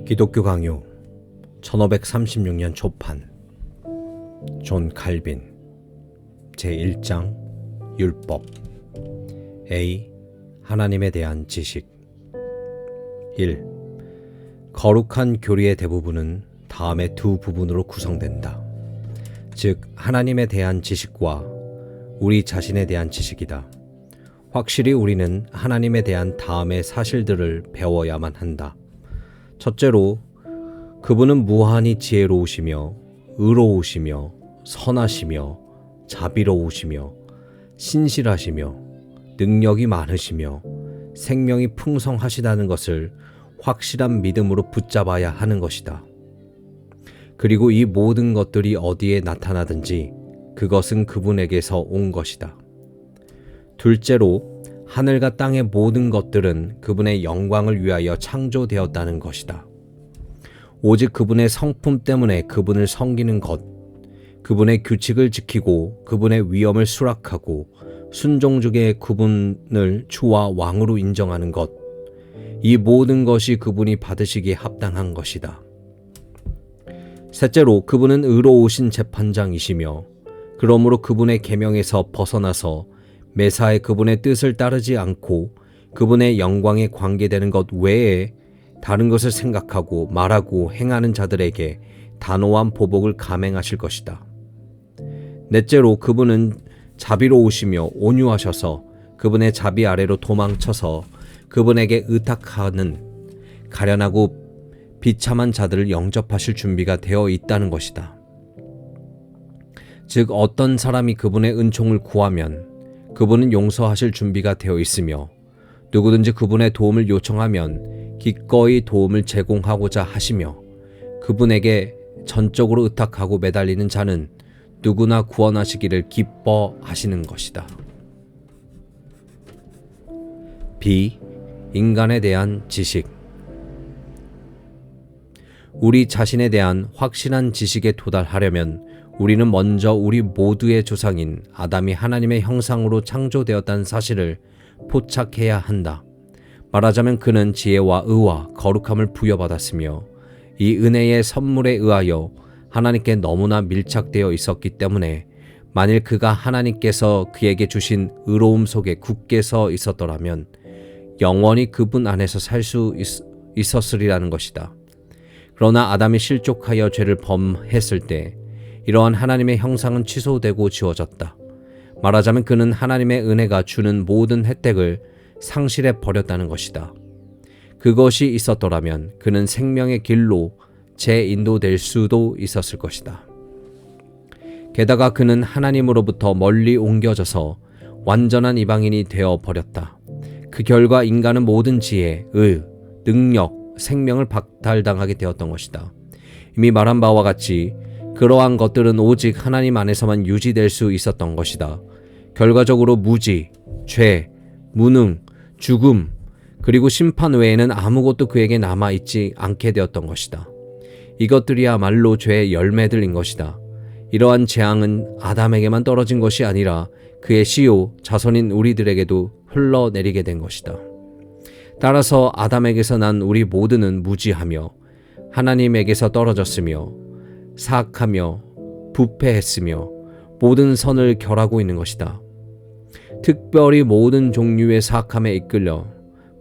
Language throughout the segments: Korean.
기독교 강요 1536년 초판 존 칼빈 제1장 율법 A. 하나님에 대한 지식 1. 거룩한 교리의 대부분은 다음의 두 부분으로 구성된다. 즉 하나님에 대한 지식과 우리 자신에 대한 지식이다. 확실히 우리는 하나님에 대한 다음의 사실들을 배워야만 한다. 첫째로 그분은 무한히 지혜로우시며 의로우시며 선하시며 자비로우시며 신실하시며 능력이 많으시며 생명이 풍성하시다는 것을 확실한 믿음으로 붙잡아야 하는 것이다. 그리고 이 모든 것들이 어디에 나타나든지 그것은 그분에게서 온 것이다. 둘째로 하늘과 땅의 모든 것들은 그분의 영광을 위하여 창조되었다는 것이다. 오직 그분의 성품 때문에 그분을 섬기는 것, 그분의 규칙을 지키고 그분의 위엄을 수락하고 순종 중에 그분을 주와 왕으로 인정하는 것, 이 모든 것이 그분이 받으시기에 합당한 것이다. 셋째로 그분은 의로우신 재판장이시며 그러므로 그분의 계명에서 벗어나서 매사에 그분의 뜻을 따르지 않고 그분의 영광에 관계되는 것 외에 다른 것을 생각하고 말하고 행하는 자들에게 단호한 보복을 감행하실 것이다. 넷째로 그분은 자비로우시며 온유하셔서 그분의 자비 아래로 도망쳐서 그분에게 의탁하는 가련하고 비참한 자들을 영접하실 준비가 되어 있다는 것이다. 즉 어떤 사람이 그분의 은총을 구하면 그분은 용서하실 준비가 되어 있으며 누구든지 그분의 도움을 요청하면 기꺼이 도움을 제공하고자 하시며 그분에게 전적으로 의탁하고 매달리는 자는 누구나 구원하시기를 기뻐하시는 것이다. B. 인간에 대한 지식. 우리 자신에 대한 확실한 지식에 도달하려면 우리는 먼저 우리 모두의 조상인 아담이 하나님의 형상으로 창조되었다는 사실을 포착해야 한다. 말하자면 그는 지혜와 의와 거룩함을 부여받았으며 이 은혜의 선물에 의하여 하나님께 너무나 밀착되어 있었기 때문에 만일 그가 하나님께서 그에게 주신 의로움 속에 굳게 서 있었더라면 영원히 그분 안에서 살 수 있었으리라는 것이다. 그러나 아담이 실족하여 죄를 범했을 때 이러한 하나님의 형상은 취소되고 지워졌다. 말하자면 그는 하나님의 은혜가 주는 모든 혜택을 상실해 버렸다는 것이다. 그것이 있었더라면 그는 생명의 길로 재인도될 수도 있었을 것이다. 게다가 그는 하나님으로부터 멀리 옮겨져서 완전한 이방인이 되어 버렸다. 그 결과 인간은 모든 지혜, 의, 능력, 생명을 박탈당하게 되었던 것이다. 이미 말한 바와 같이 그러한 것들은 오직 하나님 안에서만 유지될 수 있었던 것이다. 결과적으로 무지, 죄, 무능, 죽음, 그리고 심판 외에는 아무것도 그에게 남아있지 않게 되었던 것이다. 이것들이야말로 죄의 열매들인 것이다. 이러한 재앙은 아담에게만 떨어진 것이 아니라 그의 씨요 자손인 우리들에게도 흘러내리게 된 것이다. 따라서 아담에게서 난 우리 모두는 무지하며 하나님에게서 떨어졌으며 사악하며 부패했으며 모든 선을 결하고 있는 것이다. 특별히 모든 종류의 사악함에 이끌려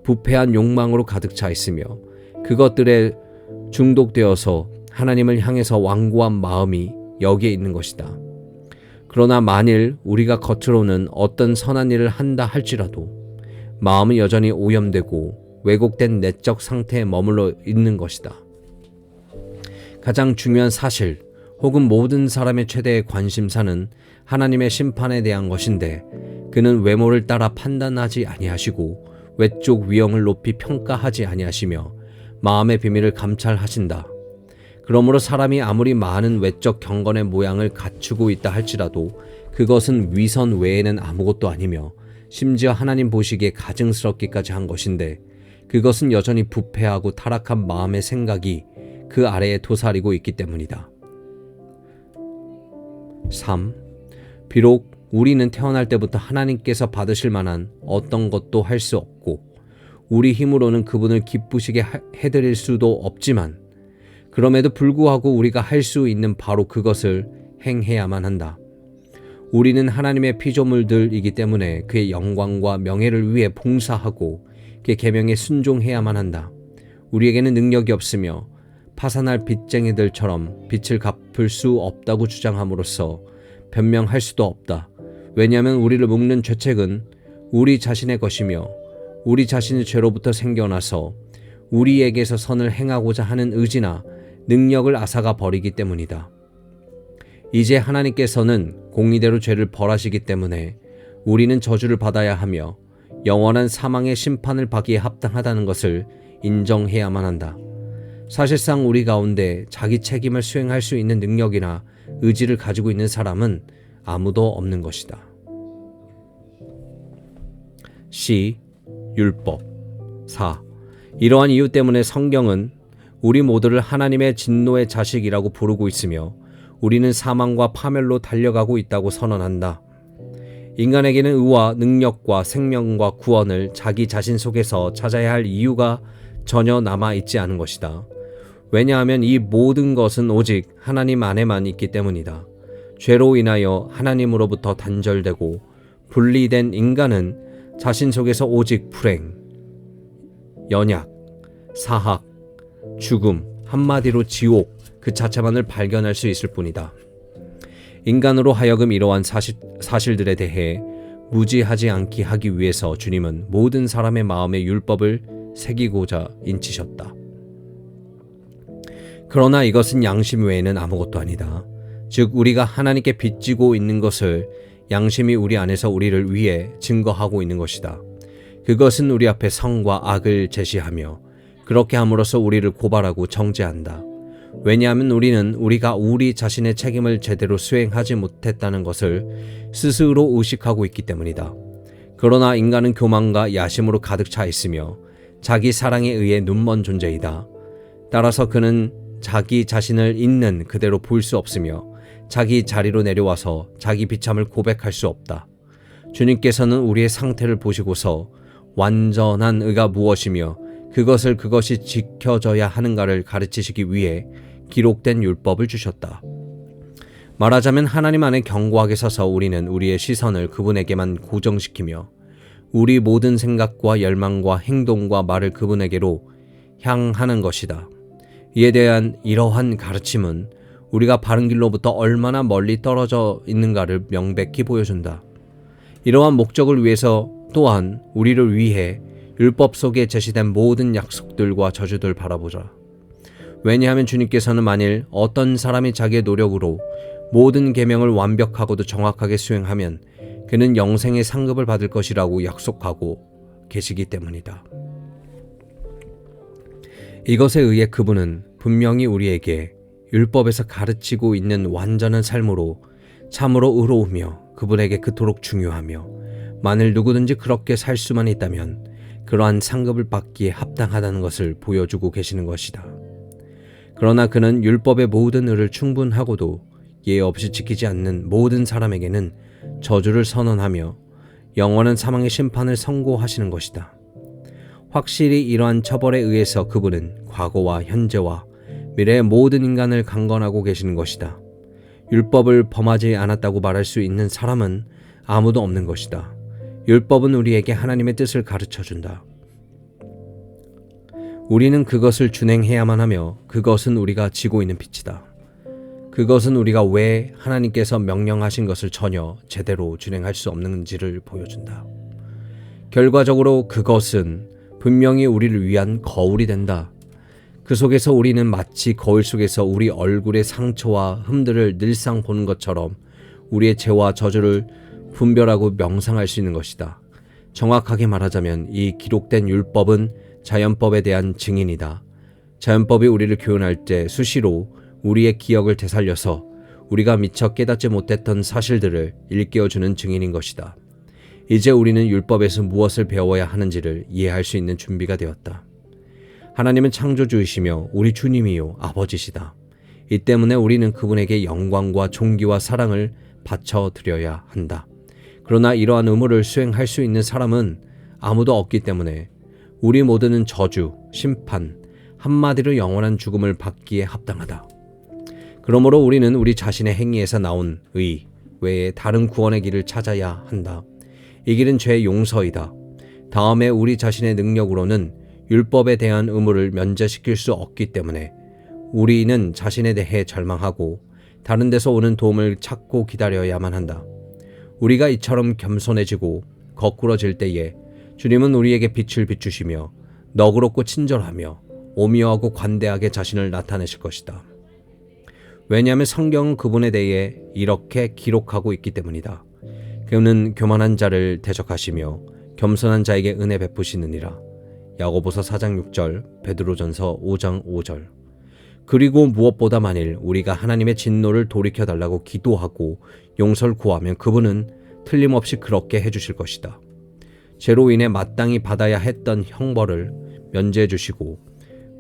부패한 욕망으로 가득 차 있으며 그것들에 중독되어서 하나님을 향해서 완고한 마음이 여기에 있는 것이다. 그러나 만일 우리가 겉으로는 어떤 선한 일을 한다 할지라도 마음은 여전히 오염되고 왜곡된 내적 상태에 머물러 있는 것이다. 가장 중요한 사실 혹은 모든 사람의 최대의 관심사는 하나님의 심판에 대한 것인데 그는 외모를 따라 판단하지 아니하시고 외적 위엄을 높이 평가하지 아니하시며 마음의 비밀을 감찰하신다. 그러므로 사람이 아무리 많은 외적 경건의 모양을 갖추고 있다 할지라도 그것은 위선 외에는 아무것도 아니며 심지어 하나님 보시기에 가증스럽기까지 한 것인데 그것은 여전히 부패하고 타락한 마음의 생각이 그 아래에 도사리고 있기 때문이다. 3. 비록 우리는 태어날 때부터 하나님께서 받으실 만한 어떤 것도 할 수 없고 우리 힘으로는 그분을 기쁘시게 해드릴 수도 없지만 그럼에도 불구하고 우리가 할 수 있는 바로 그것을 행해야만 한다. 우리는 하나님의 피조물들이기 때문에 그의 영광과 명예를 위해 봉사하고 그의 계명에 순종해야만 한다. 우리에게는 능력이 없으며 파산할 빚쟁이들처럼 빚을 갚을 수 없다고 주장함으로써 변명할 수도 없다. 왜냐하면 우리를 묶는 죄책은 우리 자신의 것이며 우리 자신의 죄로부터 생겨나서 우리에게서 선을 행하고자 하는 의지나 능력을 앗아가 버리기 때문이다. 이제 하나님께서는 공의대로 죄를 벌하시기 때문에 우리는 저주를 받아야 하며 영원한 사망의 심판을 받기에 합당하다는 것을 인정해야만 한다. 사실상 우리 가운데 자기 책임을 수행할 수 있는 능력이나 의지를 가지고 있는 사람은 아무도 없는 것이다. C. 율법. 4. 이러한 이유 때문에 성경은 우리 모두를 하나님의 진노의 자식이라고 부르고 있으며 우리는 사망과 파멸로 달려가고 있다고 선언한다. 인간에게는 의와 능력과 생명과 구원을 자기 자신 속에서 찾아야 할 이유가 전혀 남아있지 않은 것이다. 왜냐하면 이 모든 것은 오직 하나님 안에만 있기 때문이다. 죄로 인하여 하나님으로부터 단절되고 분리된 인간은 자신 속에서 오직 불행, 연약, 사학, 죽음, 한마디로 지옥 그 자체만을 발견할 수 있을 뿐이다. 인간으로 하여금 이러한 사실들에 대해 무지하지 않게 하기 위해서 주님은 모든 사람의 마음에 율법을 새기고자 인치셨다. 그러나 이것은 양심 외에는 아무것도 아니다. 즉 우리가 하나님께 빚지고 있는 것을 양심이 우리 안에서 우리를 위해 증거하고 있는 것이다. 그것은 우리 앞에 성과 악을 제시하며 그렇게 함으로써 우리를 고발하고 정죄한다. 왜냐하면 우리는 우리가 우리 자신의 책임을 제대로 수행하지 못했다는 것을 스스로 의식하고 있기 때문이다. 그러나 인간은 교만과 야심으로 가득 차 있으며 자기 사랑에 의해 눈먼 존재이다. 따라서 그는 자기 자신을 있는 그대로 볼 수 없으며 자기 자리로 내려와서 자기 비참을 고백할 수 없다. 주님께서는 우리의 상태를 보시고서 완전한 의가 무엇이며 그것이 지켜져야 하는가를 가르치시기 위해 기록된 율법을 주셨다. 말하자면 하나님 안에 견고하게 서서 우리는 우리의 시선을 그분에게만 고정시키며 우리 모든 생각과 열망과 행동과 말을 그분에게로 향하는 것이다. 이에 대한 이러한 가르침은 우리가 바른 길로부터 얼마나 멀리 떨어져 있는가를 명백히 보여준다. 이러한 목적을 위해서 또한 우리를 위해 율법 속에 제시된 모든 약속들과 저주들 바라보자. 왜냐하면 주님께서는 만일 어떤 사람이 자기의 노력으로 모든 계명을 완벽하고도 정확하게 수행하면 그는 영생의 상급을 받을 것이라고 약속하고 계시기 때문이다. 이것에 의해 그분은 분명히 우리에게 율법에서 가르치고 있는 완전한 삶으로 참으로 의로우며 그분에게 그토록 중요하며 만일 누구든지 그렇게 살 수만 있다면 그러한 상급을 받기에 합당하다는 것을 보여주고 계시는 것이다. 그러나 그는 율법의 모든 의를 충분하고도 예외 없이 지키지 않는 모든 사람에게는 저주를 선언하며 영원한 사망의 심판을 선고하시는 것이다. 확실히 이러한 처벌에 의해서 그분은 과거와 현재와 미래의 모든 인간을 강권하고 계시는 것이다. 율법을 범하지 않았다고 말할 수 있는 사람은 아무도 없는 것이다. 율법은 우리에게 하나님의 뜻을 가르쳐준다. 우리는 그것을 준행해야만 하며 그것은 우리가 지고 있는 빚이다. 그것은 우리가 왜 하나님께서 명령하신 것을 전혀 제대로 준행할 수 없는지를 보여준다. 결과적으로 그것은 분명히 우리를 위한 거울이 된다. 그 속에서 우리는 마치 거울 속에서 우리 얼굴의 상처와 흠들을 늘상 보는 것처럼 우리의 죄와 저주를 분별하고 명상할 수 있는 것이다. 정확하게 말하자면 이 기록된 율법은 자연법에 대한 증인이다. 자연법이 우리를 교훈할 때 수시로 우리의 기억을 되살려서 우리가 미처 깨닫지 못했던 사실들을 일깨워주는 증인인 것이다. 이제 우리는 율법에서 무엇을 배워야 하는지를 이해할 수 있는 준비가 되었다. 하나님은 창조주이시며 우리 주님이요 아버지시다. 이 때문에 우리는 그분에게 영광과 존귀와 사랑을 바쳐드려야 한다. 그러나 이러한 의무를 수행할 수 있는 사람은 아무도 없기 때문에 우리 모두는 저주, 심판, 한마디로 영원한 죽음을 받기에 합당하다. 그러므로 우리는 우리 자신의 행위에서 나온 의 외에 다른 구원의 길을 찾아야 한다. 이 길은 죄의 용서이다. 다음에 우리 자신의 능력으로는 율법에 대한 의무를 면제시킬 수 없기 때문에 우리는 자신에 대해 절망하고 다른 데서 오는 도움을 찾고 기다려야만 한다. 우리가 이처럼 겸손해지고 거꾸러질 때에 주님은 우리에게 빛을 비추시며 너그럽고 친절하며 오묘하고 관대하게 자신을 나타내실 것이다. 왜냐하면 성경은 그분에 대해 이렇게 기록하고 있기 때문이다. 그는 교만한 자를 대적하시며 겸손한 자에게 은혜 베푸시느니라. 야고보서 4장 6절, 베드로전서 5장 5절. 그리고 무엇보다 만일 우리가 하나님의 진노를 돌이켜달라고 기도하고 용서를 구하면 그분은 틀림없이 그렇게 해주실 것이다. 죄로 인해 마땅히 받아야 했던 형벌을 면제해 주시고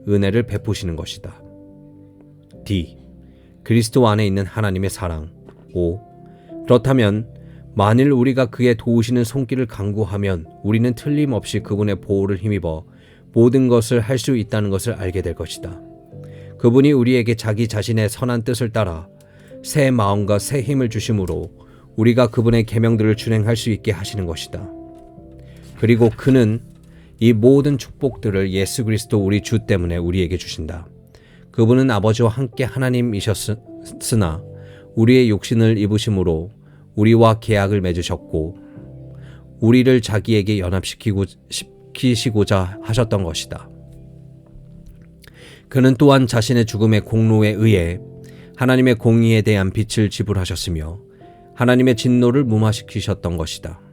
은혜를 베푸시는 것이다. D. 그리스도 안에 있는 하나님의 사랑. 5. 그렇다면 만일 우리가 그의 도우시는 손길을 간구하면 우리는 틀림없이 그분의 보호를 힘입어 모든 것을 할 수 있다는 것을 알게 될 것이다. 그분이 우리에게 자기 자신의 선한 뜻을 따라 새 마음과 새 힘을 주심으로 우리가 그분의 계명들을 준행할 수 있게 하시는 것이다. 그리고 그는 이 모든 축복들을 예수 그리스도 우리 주 때문에 우리에게 주신다. 그분은 아버지와 함께 하나님이셨으나 우리의 육신을 입으심으로 우리와 계약을 맺으셨고 우리를 자기에게 연합시키시고자 하셨던 것이다. 그는 또한 자신의 죽음의 공로에 의해 하나님의 공의에 대한 빛을 지불하셨으며 하나님의 진노를 무마시키셨던 것이다.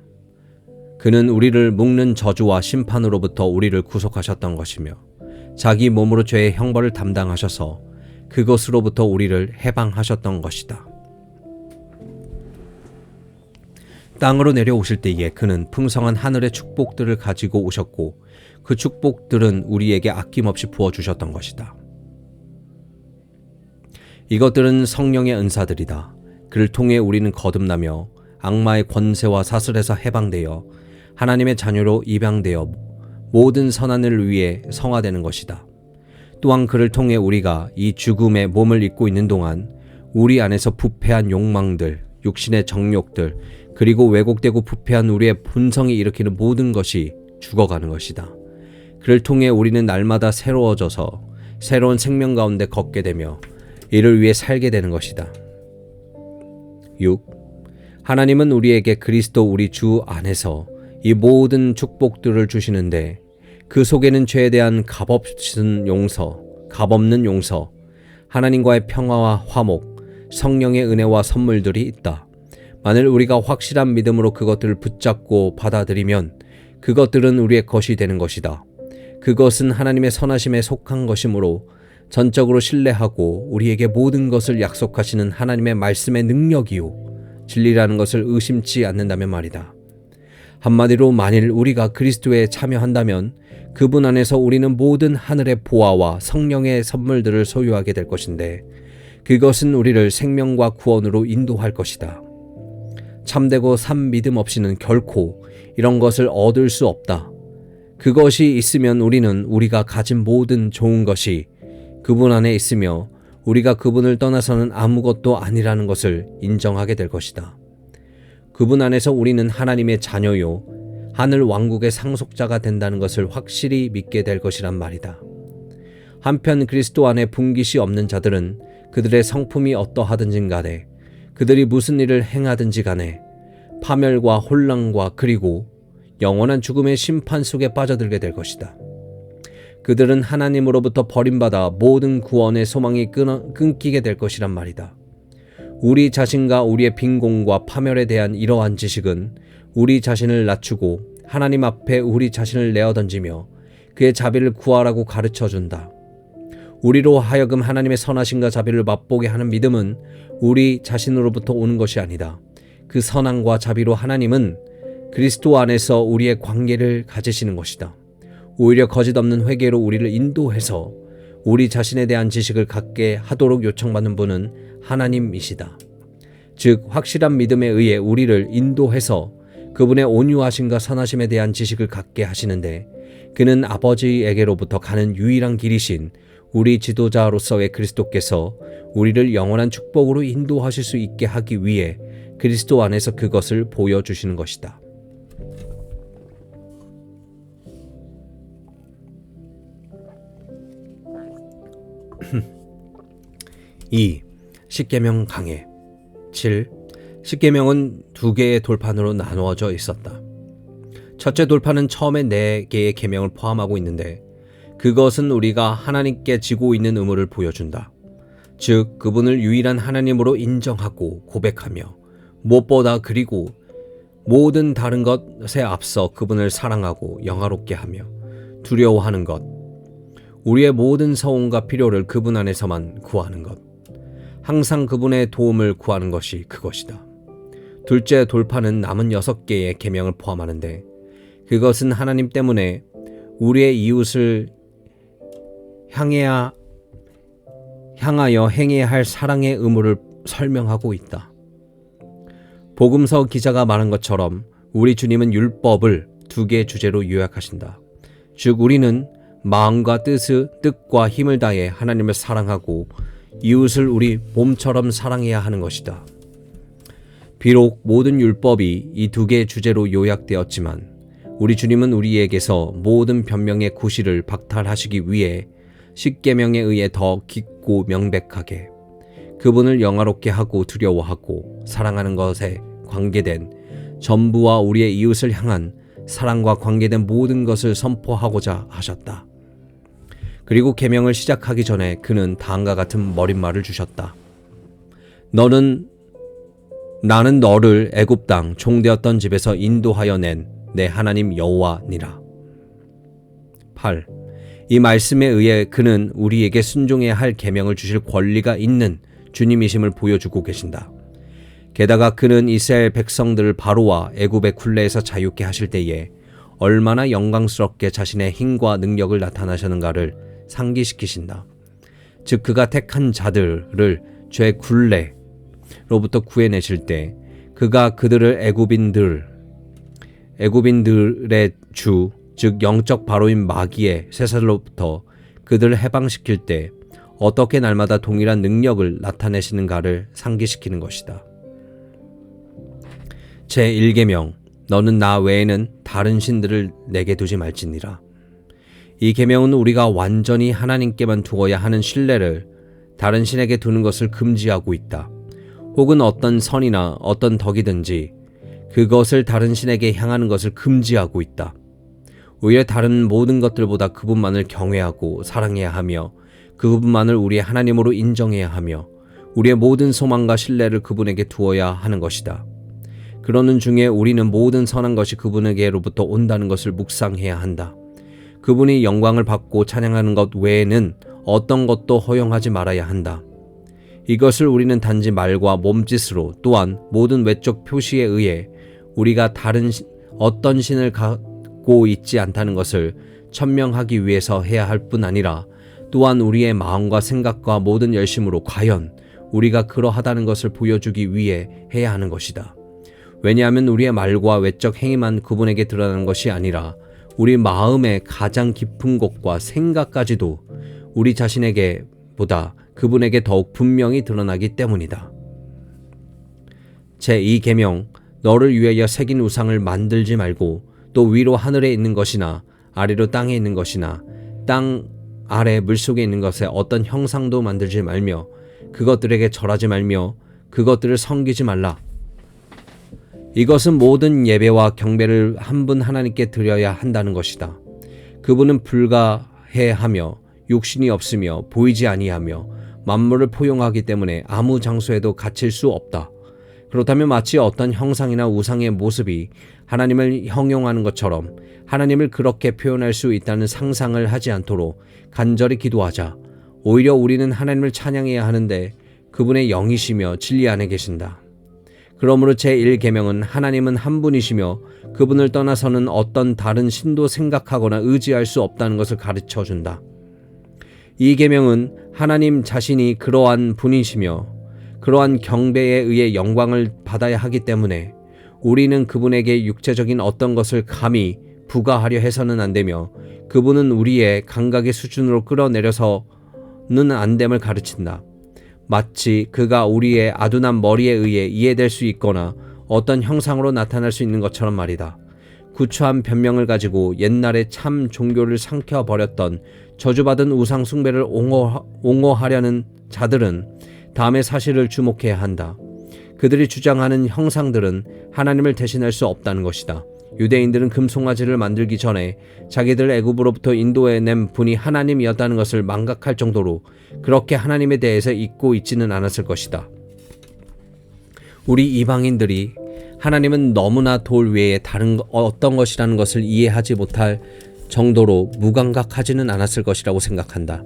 그는 우리를 묶는 저주와 심판으로부터 우리를 구속하셨던 것이며 자기 몸으로 죄의 형벌을 담당하셔서 그것으로부터 우리를 해방하셨던 것이다. 땅으로 내려오실 때에 그는 풍성한 하늘의 축복들을 가지고 오셨고 그 축복들은 우리에게 아낌없이 부어주셨던 것이다. 이것들은 성령의 은사들이다. 그를 통해 우리는 거듭나며 악마의 권세와 사슬에서 해방되어 하나님의 자녀로 입양되어 모든 선한 일을 위해 성화되는 것이다. 또한 그를 통해 우리가 이 죽음의 몸을 입고 있는 동안 우리 안에서 부패한 욕망들, 육신의 정욕들, 그리고 왜곡되고 부패한 우리의 본성이 일으키는 모든 것이 죽어가는 것이다. 그를 통해 우리는 날마다 새로워져서 새로운 생명 가운데 걷게 되며 이를 위해 살게 되는 것이다. 6. 하나님은 우리에게 그리스도 우리 주 안에서 이 모든 축복들을 주시는데 그 속에는 죄에 대한 값없는 용서, 하나님과의 평화와 화목, 성령의 은혜와 선물들이 있다. 만일 우리가 확실한 믿음으로 그것들을 붙잡고 받아들이면 그것들은 우리의 것이 되는 것이다. 그것은 하나님의 선하심에 속한 것이므로 전적으로 신뢰하고 우리에게 모든 것을 약속하시는 하나님의 말씀의 능력이요 진리라는 것을 의심치 않는다면 말이다. 한마디로 만일 우리가 그리스도에 참여한다면 그분 안에서 우리는 모든 하늘의 보화와 성령의 선물들을 소유하게 될 것인데 그것은 우리를 생명과 구원으로 인도할 것이다. 참되고 산 믿음 없이는 결코 이런 것을 얻을 수 없다. 그것이 있으면 우리는 우리가 가진 모든 좋은 것이 그분 안에 있으며 우리가 그분을 떠나서는 아무것도 아니라는 것을 인정하게 될 것이다. 그분 안에서 우리는 하나님의 자녀요 하늘 왕국의 상속자가 된다는 것을 확실히 믿게 될 것이란 말이다. 한편 그리스도 안에 분깃이 없는 자들은 그들의 성품이 어떠하든지 간에 그들이 무슨 일을 행하든지 간에 파멸과 혼란과 그리고 영원한 죽음의 심판 속에 빠져들게 될 것이다. 그들은 하나님으로부터 버림받아 모든 구원의 소망이 끊기게 될 것이란 말이다. 우리 자신과 우리의 빈곤과 파멸에 대한 이러한 지식은 우리 자신을 낮추고 하나님 앞에 우리 자신을 내어던지며 그의 자비를 구하라고 가르쳐준다. 우리로 하여금 하나님의 선하심과 자비를 맛보게 하는 믿음은 우리 자신으로부터 오는 것이 아니다. 그 선함과 자비로 하나님은 그리스도 안에서 우리의 관계를 가지시는 것이다. 오히려 거짓없는 회개로 우리를 인도해서 우리 자신에 대한 지식을 갖게 하도록 요청받는 분은 하나님이시다. 즉 확실한 믿음에 의해 우리를 인도해서 그분의 온유하심과 선하심에 대한 지식을 갖게 하시는데 그는 아버지에게로부터 가는 유일한 길이신 우리 지도자로서의 그리스도께서 우리를 영원한 축복으로 인도하실 수 있게 하기 위해 그리스도 안에서 그것을 보여주시는 것이다. 2. 십계명 강해. 7. 십계명은 두 개의 돌판으로 나누어져 있었다. 첫째 돌판은 처음에 4개의 계명을 포함하고 있는데 그것은 우리가 하나님께 지고 있는 의무를 보여준다. 즉 그분을 유일한 하나님으로 인정하고 고백하며 무엇보다 그리고 모든 다른 것에 앞서 그분을 사랑하고 영화롭게 하며 두려워하는 것, 우리의 모든 서원과 필요를 그분 안에서만 구하는 것, 항상 그분의 도움을 구하는 것이 그것이다. 둘째 돌판은 남은 6개의 계명을 포함하는데 그것은 하나님 때문에 우리의 이웃을 향하여 행해야 할 사랑의 의무를 설명하고 있다. 복음서 기자가 말한 것처럼 우리 주님은 율법을 2개의 주제로 요약하신다. 즉 우리는 마음과 뜻과 힘을 다해 하나님을 사랑하고 이웃을 우리 몸처럼 사랑해야 하는 것이다. 비록 모든 율법이 이 2개의 주제로 요약되었지만 우리 주님은 우리에게서 모든 변명의 구실을 박탈하시기 위해 십계명에 의해 더 깊고 명백하게 그분을 영화롭게 하고 두려워하고 사랑하는 것에 관계된 전부와 우리의 이웃을 향한 사랑과 관계된 모든 것을 선포하고자 하셨다. 그리고 계명을 시작하기 전에 그는 다음과 같은 머릿말을 주셨다. 나는 너를 애굽 땅 종되었던 집에서 인도하여 낸 내 하나님 여호와니라. 8. 이 말씀에 의해 그는 우리에게 순종해야 할 계명을 주실 권리가 있는 주님이심을 보여주고 계신다. 게다가 그는 이스라엘 백성들을 바로와 애굽의 굴레에서 자유케 하실 때에 얼마나 영광스럽게 자신의 힘과 능력을 나타나셨는가를 상기시키신다. 즉 그가 택한 자들을 죄 굴레로부터 구해내실 때 그가 그들을 애굽인들의 주, 즉 영적 바로인 마귀의 쇠사슬로부터 그들을 해방시킬 때 어떻게 날마다 동일한 능력을 나타내시는가를 상기시키는 것이다. 제1계명, 너는 나 외에는 다른 신들을 내게 두지 말지니라. 이 계명은 우리가 완전히 하나님께만 두어야 하는 신뢰를 다른 신에게 두는 것을 금지하고 있다. 혹은 어떤 선이나 어떤 덕이든지 그것을 다른 신에게 향하는 것을 금지하고 있다. 오히려 다른 모든 것들보다 그분만을 경외하고 사랑해야 하며 그분만을 우리의 하나님으로 인정해야 하며 우리의 모든 소망과 신뢰를 그분에게 두어야 하는 것이다. 그러는 중에 우리는 모든 선한 것이 그분에게로부터 온다는 것을 묵상해야 한다. 그분이 영광을 받고 찬양하는 것 외에는 어떤 것도 허용하지 말아야 한다. 이것을 우리는 단지 말과 몸짓으로 또한 모든 외적 표시에 의해 우리가 다른 어떤 신을 갖고 있지 않다는 것을 천명하기 위해서 해야 할 뿐 아니라 또한 우리의 마음과 생각과 모든 열심으로 과연 우리가 그러하다는 것을 보여주기 위해 해야 하는 것이다. 왜냐하면 우리의 말과 외적 행위만 그분에게 드러나는 것이 아니라 우리 마음의 가장 깊은 곳과 생각까지도 우리 자신에게 보다 그분에게 더욱 분명히 드러나기 때문이다. 제2계명, 너를 위하여 새긴 우상을 만들지 말고 또 위로 하늘에 있는 것이나 아래로 땅에 있는 것이나 땅 아래 물속에 있는 것에 어떤 형상도 만들지 말며 그것들에게 절하지 말며 그것들을 섬기지 말라. 이것은 모든 예배와 경배를 한 분 하나님께 드려야 한다는 것이다. 그분은 불가해하며 육신이 없으며 보이지 아니하며 만물을 포용하기 때문에 아무 장소에도 갇힐 수 없다. 그렇다면 마치 어떤 형상이나 우상의 모습이 하나님을 형용하는 것처럼 하나님을 그렇게 표현할 수 있다는 상상을 하지 않도록 간절히 기도하자. 오히려 우리는 하나님을 찬양해야 하는데 그분의 영이시며 진리 안에 계신다. 그러므로 제1계명은 하나님은 한 분이시며 그분을 떠나서는 어떤 다른 신도 생각하거나 의지할 수 없다는 것을 가르쳐 준다. 이 계명은 하나님 자신이 그러한 분이시며 그러한 경배에 의해 영광을 받아야 하기 때문에 우리는 그분에게 육체적인 어떤 것을 감히 부과하려 해서는 안 되며 그분은 우리의 감각의 수준으로 끌어내려서는 안 됨을 가르친다. 마치 그가 우리의 아둔한 머리에 의해 이해될 수 있거나 어떤 형상으로 나타날 수 있는 것처럼 말이다. 구차한 변명을 가지고 옛날에 참 종교를 삼켜버렸던 저주받은 우상 숭배를 옹호하려는 자들은 다음의 사실을 주목해야 한다. 그들이 주장하는 형상들은 하나님을 대신할 수 없다는 것이다. 유대인들은 금송아지를 만들기 전에 자기들 애굽으로부터 인도해 낸 분이 하나님이었다는 것을 망각할 정도로 그렇게 하나님에 대해서 잊고 있지는 않았을 것이다. 우리 이방인들이 하나님은 너무나 돌 외에 다른 어떤 것이라는 것을 이해하지 못할 정도로 무감각하지는 않았을 것이라고 생각한다.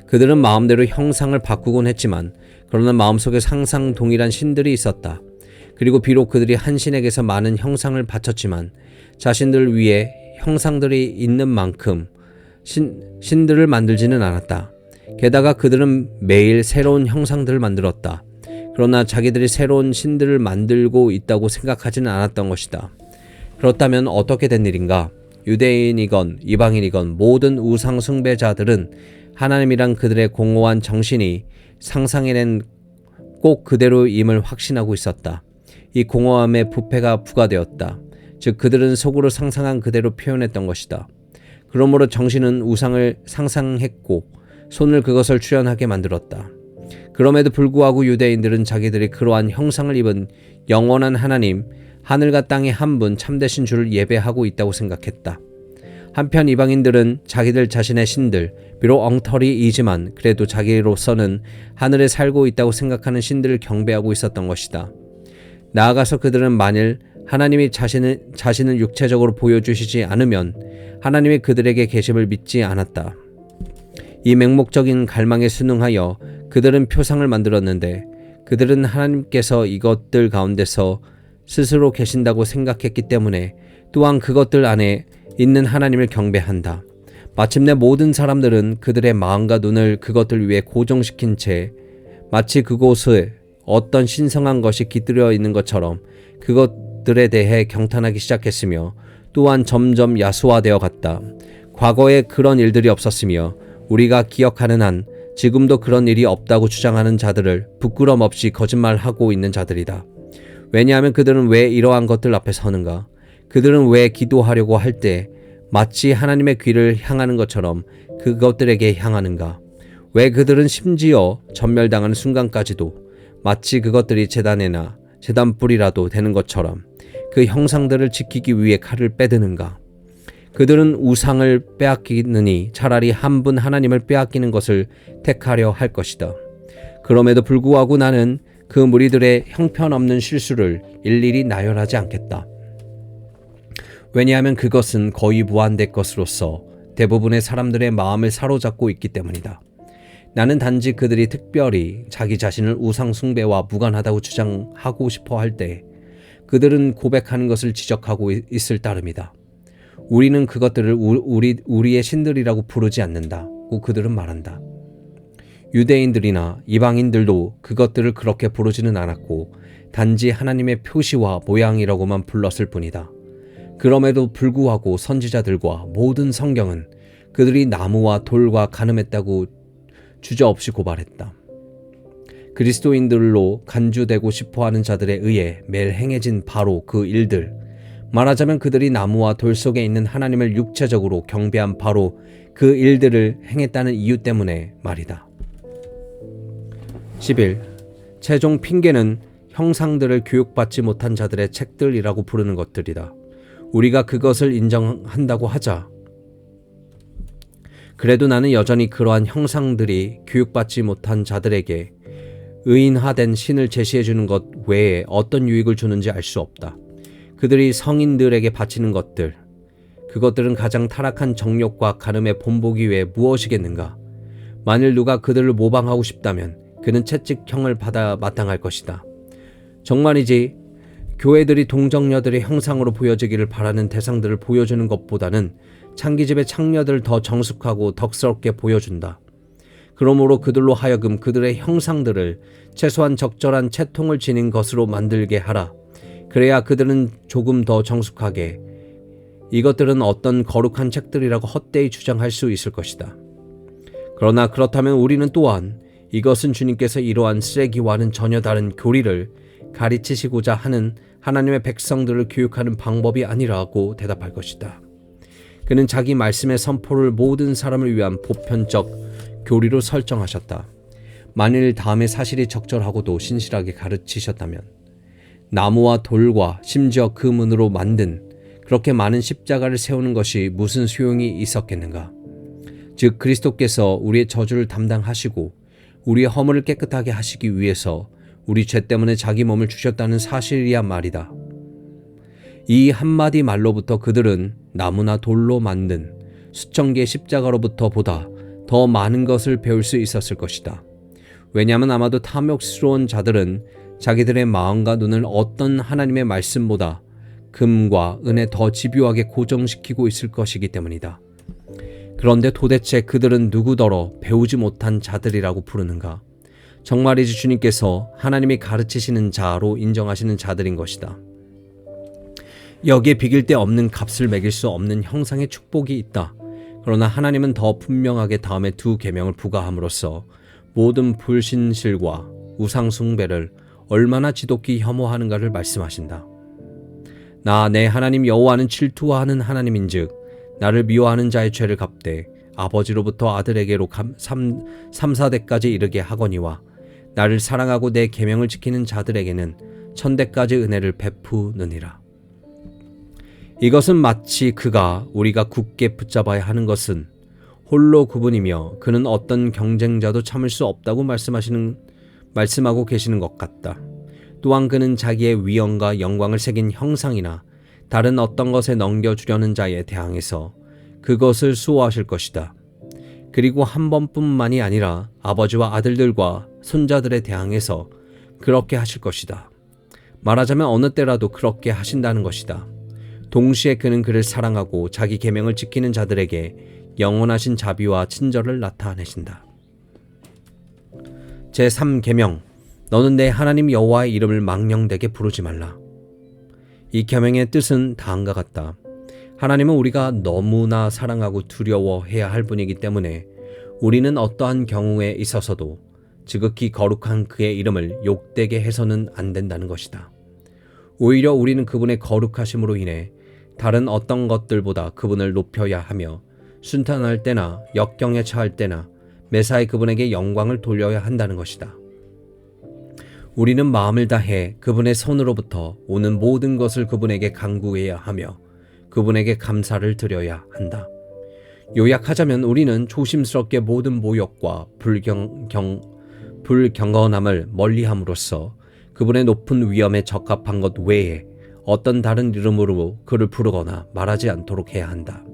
그들은 마음대로 형상을 바꾸곤 했지만 그러나 마음속에 항상 동일한 신들이 있었다. 그리고 비록 그들이 한 신에게서 많은 형상을 바쳤지만 자신들 위에 형상들이 있는 만큼 신들을 만들지는 않았다. 게다가 그들은 매일 새로운 형상들을 만들었다. 그러나 자기들이 새로운 신들을 만들고 있다고 생각하지는 않았던 것이다. 그렇다면 어떻게 된 일인가? 유대인이건 이방인이건 모든 우상 숭배자들은 하나님이란 그들의 공허한 정신이 상상해낸 꼭 그대로임을 확신하고 있었다. 이 공허함에 부패가 부과되었다. 즉 그들은 속으로 상상한 그대로 표현했던 것이다. 그러므로 정신은 우상을 상상했고 손을 그것을 출현하게 만들었다. 그럼에도 불구하고 유대인들은 자기들이 그러한 형상을 입은 영원한 하나님, 하늘과 땅의 한 분 참되신 주를 예배하고 있다고 생각했다. 한편 이방인들은 자기들 자신의 신들, 비록 엉터리이지만 그래도 자기로서는 하늘에 살고 있다고 생각하는 신들을 경배하고 있었던 것이다. 나아가서 그들은 만일 하나님이 자신을 육체적으로 보여주시지 않으면 하나님이 그들에게 계심을 믿지 않았다. 이 맹목적인 갈망에 순응하여 그들은 표상을 만들었는데 그들은 하나님께서 이것들 가운데서 스스로 계신다고 생각했기 때문에 또한 그것들 안에 있는 하나님을 경배한다. 마침내 모든 사람들은 그들의 마음과 눈을 그것들 위에 고정시킨 채 마치 그곳에 어떤 신성한 것이 깃들여 있는 것처럼 그것들에 대해 경탄하기 시작했으며 또한 점점 야수화되어 갔다. 과거에 그런 일들이 없었으며 우리가 기억하는 한 지금도 그런 일이 없다고 주장하는 자들을 부끄럼 없이 거짓말하고 있는 자들이다. 왜냐하면 그들은 왜 이러한 것들 앞에 서는가? 그들은 왜 기도하려고 할 때 마치 하나님의 귀를 향하는 것처럼 그것들에게 향하는가? 왜 그들은 심지어 전멸당하는 순간까지도 마치 그것들이 제단에나 제단불이라도 되는 것처럼 그 형상들을 지키기 위해 칼을 빼드는가? 그들은 우상을 빼앗기느니 차라리 한 분 하나님을 빼앗기는 것을 택하려 할 것이다. 그럼에도 불구하고 나는 그 무리들의 형편없는 실수를 일일이 나열하지 않겠다. 왜냐하면 그것은 거의 무한될 것으로서 대부분의 사람들의 마음을 사로잡고 있기 때문이다. 나는 단지 그들이 특별히 자기 자신을 우상 숭배와 무관하다고 주장하고 싶어 할 때 그들은 고백하는 것을 지적하고 있을 따름이다. 우리는 그것들을 우리의 신들이라고 부르지 않는다고 그들은 말한다. 유대인들이나 이방인들도 그것들을 그렇게 부르지는 않았고 단지 하나님의 표시와 모양이라고만 불렀을 뿐이다. 그럼에도 불구하고 선지자들과 모든 성경은 그들이 나무와 돌과 간음했다고 주저없이 고발했다. 그리스도인들로 간주되고 싶어하는 자들에 의해 매일 행해진 바로 그 일들, 말하자면 그들이 나무와 돌 속에 있는 하나님을 육체적으로 경배한 바로 그 일들을 행했다는 이유 때문에 말이다. 11. 최종 핑계는 형상들을 교육받지 못한 자들의 책들이라고 부르는 것들이다. 우리가 그것을 인정한다고 하자. 그래도 나는 여전히 그러한 형상들이 교육받지 못한 자들에게 의인화된 신을 제시해주는 것 외에 어떤 유익을 주는지 알 수 없다. 그들이 성인들에게 바치는 것들, 그것들은 가장 타락한 정욕과 간음의 본보기 외에 무엇이겠는가? 만일 누가 그들을 모방하고 싶다면 그는 채찍형을 받아 마땅할 것이다. 정말이지 교회들이 동정녀들의 형상으로 보여지기를 바라는 대상들을 보여주는 것보다는 창기집의 창녀들을 더 정숙하고 덕스럽게 보여준다. 그러므로 그들로 하여금 그들의 형상들을 최소한 적절한 채통을 지닌 것으로 만들게 하라. 그래야 그들은 조금 더 정숙하게 이것들은 어떤 거룩한 책들이라고 헛되이 주장할 수 있을 것이다. 그러나 그렇다면 우리는 또한 이것은 주님께서 이러한 쓰레기와는 전혀 다른 교리를 가르치시고자 하는 하나님의 백성들을 교육하는 방법이 아니라고 대답할 것이다. 그는 자기 말씀의 선포를 모든 사람을 위한 보편적 교리로 설정하셨다. 만일 다음의 사실이 적절하고도 신실하게 가르치셨다면 나무와 돌과 심지어 금은으로 만든 그렇게 많은 십자가를 세우는 것이 무슨 소용이 있었겠는가? 즉 그리스도께서 우리의 저주를 담당하시고 우리의 허물을 깨끗하게 하시기 위해서 우리 죄 때문에 자기 몸을 주셨다는 사실이야 말이다. 이 한마디 말로부터 그들은 나무나 돌로 만든 수천 개의 십자가로부터 보다 더 많은 것을 배울 수 있었을 것이다. 왜냐하면 아마도 탐욕스러운 자들은 자기들의 마음과 눈을 어떤 하나님의 말씀보다 금과 은에 더 집요하게 고정시키고 있을 것이기 때문이다. 그런데 도대체 그들은 누구더러 배우지 못한 자들이라고 부르는가? 정말이지 주님께서 하나님이 가르치시는 자로 인정하시는 자들인 것이다. 여기에 비길 데 없는 값을 매길 수 없는 형상의 축복이 있다. 그러나 하나님은 더 분명하게 다음에 두 계명을 부과함으로써 모든 불신실과 우상숭배를 얼마나 지독히 혐오하는가를 말씀하신다. 나 내 하나님 여호와는 질투하는 하나님인즉 나를 미워하는 자의 죄를 갚되 아버지로부터 아들에게로 3,4대까지 이르게 하거니와 나를 사랑하고 내 계명을 지키는 자들에게는 1,000대까지 은혜를 베푸느니라. 이것은 마치 그가 우리가 굳게 붙잡아야 하는 것은 홀로 그분이며 그는 어떤 경쟁자도 참을 수 없다고 말씀하고 계시는 것 같다. 또한 그는 자기의 위엄과 영광을 새긴 형상이나 다른 어떤 것에 넘겨주려는 자에 대항해서 그것을 수호하실 것이다. 그리고 한 번뿐만이 아니라 아버지와 아들들과 손자들에 대항해서 그렇게 하실 것이다. 말하자면 어느 때라도 그렇게 하신다는 것이다. 동시에 그는 그를 사랑하고 자기 계명을 지키는 자들에게 영원하신 자비와 친절을 나타내신다. 제3계명 너는 내 하나님 여호와의 이름을 망령되게 부르지 말라. 이 계명의 뜻은 다음과 같다. 하나님은 우리가 너무나 사랑하고 두려워해야 할 분이기 때문에 우리는 어떠한 경우에 있어서도 지극히 거룩한 그의 이름을 욕되게 해서는 안 된다는 것이다. 오히려 우리는 그분의 거룩하심으로 인해 다른 어떤 것들보다 그분을 높여야 하며 순탄할 때나 역경에 처할 때나 매사에 그분에게 영광을 돌려야 한다는 것이다. 우리는 마음을 다해 그분의 손으로부터 오는 모든 것을 그분에게 간구해야 하며 그분에게 감사를 드려야 한다. 요약하자면 우리는 조심스럽게 모든 모욕과 불경건함을 멀리함으로써 그분의 높은 위엄에 적합한 것 외에 어떤 다른 이름으로 그를 부르거나 말하지 않도록 해야 한다.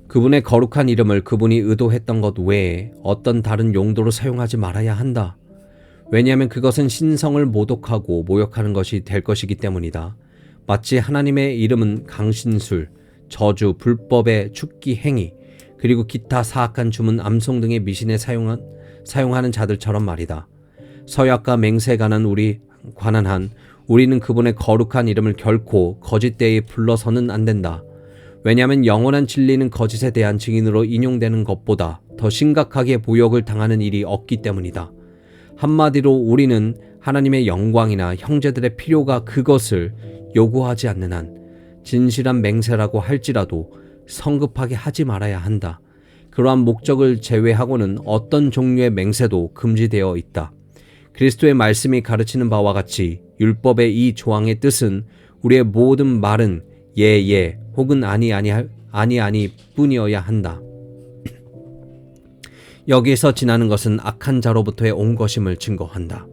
그분의 거룩한 이름을 그분이 의도했던 것 외에 어떤 다른 용도로 사용하지 말아야 한다. 왜냐하면 그것은 신성을 모독하고 모욕하는 것이 될 것이기 때문이다. 마치 하나님의 이름은 강신술, 저주, 불법의 축기 행위, 그리고 기타 사악한 주문, 암송 등의 미신에 사용하는 자들처럼 말이다. 서약과 맹세에 관한 우리는 그분의 거룩한 이름을 결코 거짓되이 불러서는 안 된다. 왜냐하면 영원한 진리는 거짓에 대한 증인으로 인용되는 것보다 더 심각하게 모욕을 당하는 일이 없기 때문이다. 한마디로 우리는 하나님의 영광이나 형제들의 필요가 그것을 요구하지 않는 한 진실한 맹세라고 할지라도 성급하게 하지 말아야 한다. 그러한 목적을 제외하고는 어떤 종류의 맹세도 금지되어 있다. 그리스도의 말씀이 가르치는 바와 같이 율법의 이 조항의 뜻은 우리의 모든 말은 예 혹은 아니 뿐이어야 한다. 여기에서 지나는 것은 악한 자로부터의 온 것임을 증거한다.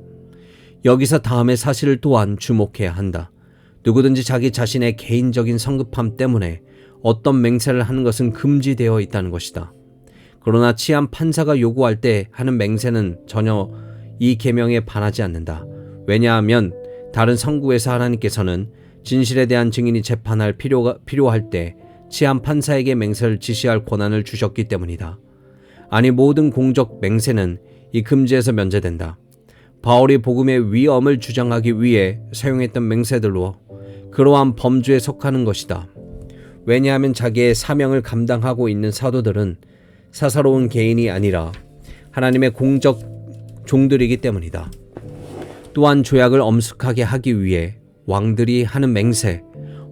여기서 다음의 사실을 또한 주목해야 한다. 누구든지 자기 자신의 개인적인 성급함 때문에 어떤 맹세를 하는 것은 금지되어 있다는 것이다. 그러나 치안 판사가 요구할 때 하는 맹세는 전혀 이 계명에 반하지 않는다. 왜냐하면 다른 성구에서 하나님께서는 진실에 대한 증인이 재판할 필요할 때 치안 판사에게 맹세를 지시할 권한을 주셨기 때문이다. 아니 모든 공적 맹세는 이 금지에서 면제된다. 바울이 복음의 위엄을 주장하기 위해 사용했던 맹세들로 그러한 범주에 속하는 것이다. 왜냐하면 자기의 사명을 감당하고 있는 사도들은 사사로운 개인이 아니라 하나님의 공적 종들이기 때문이다. 또한 조약을 엄숙하게 하기 위해 왕들이 하는 맹세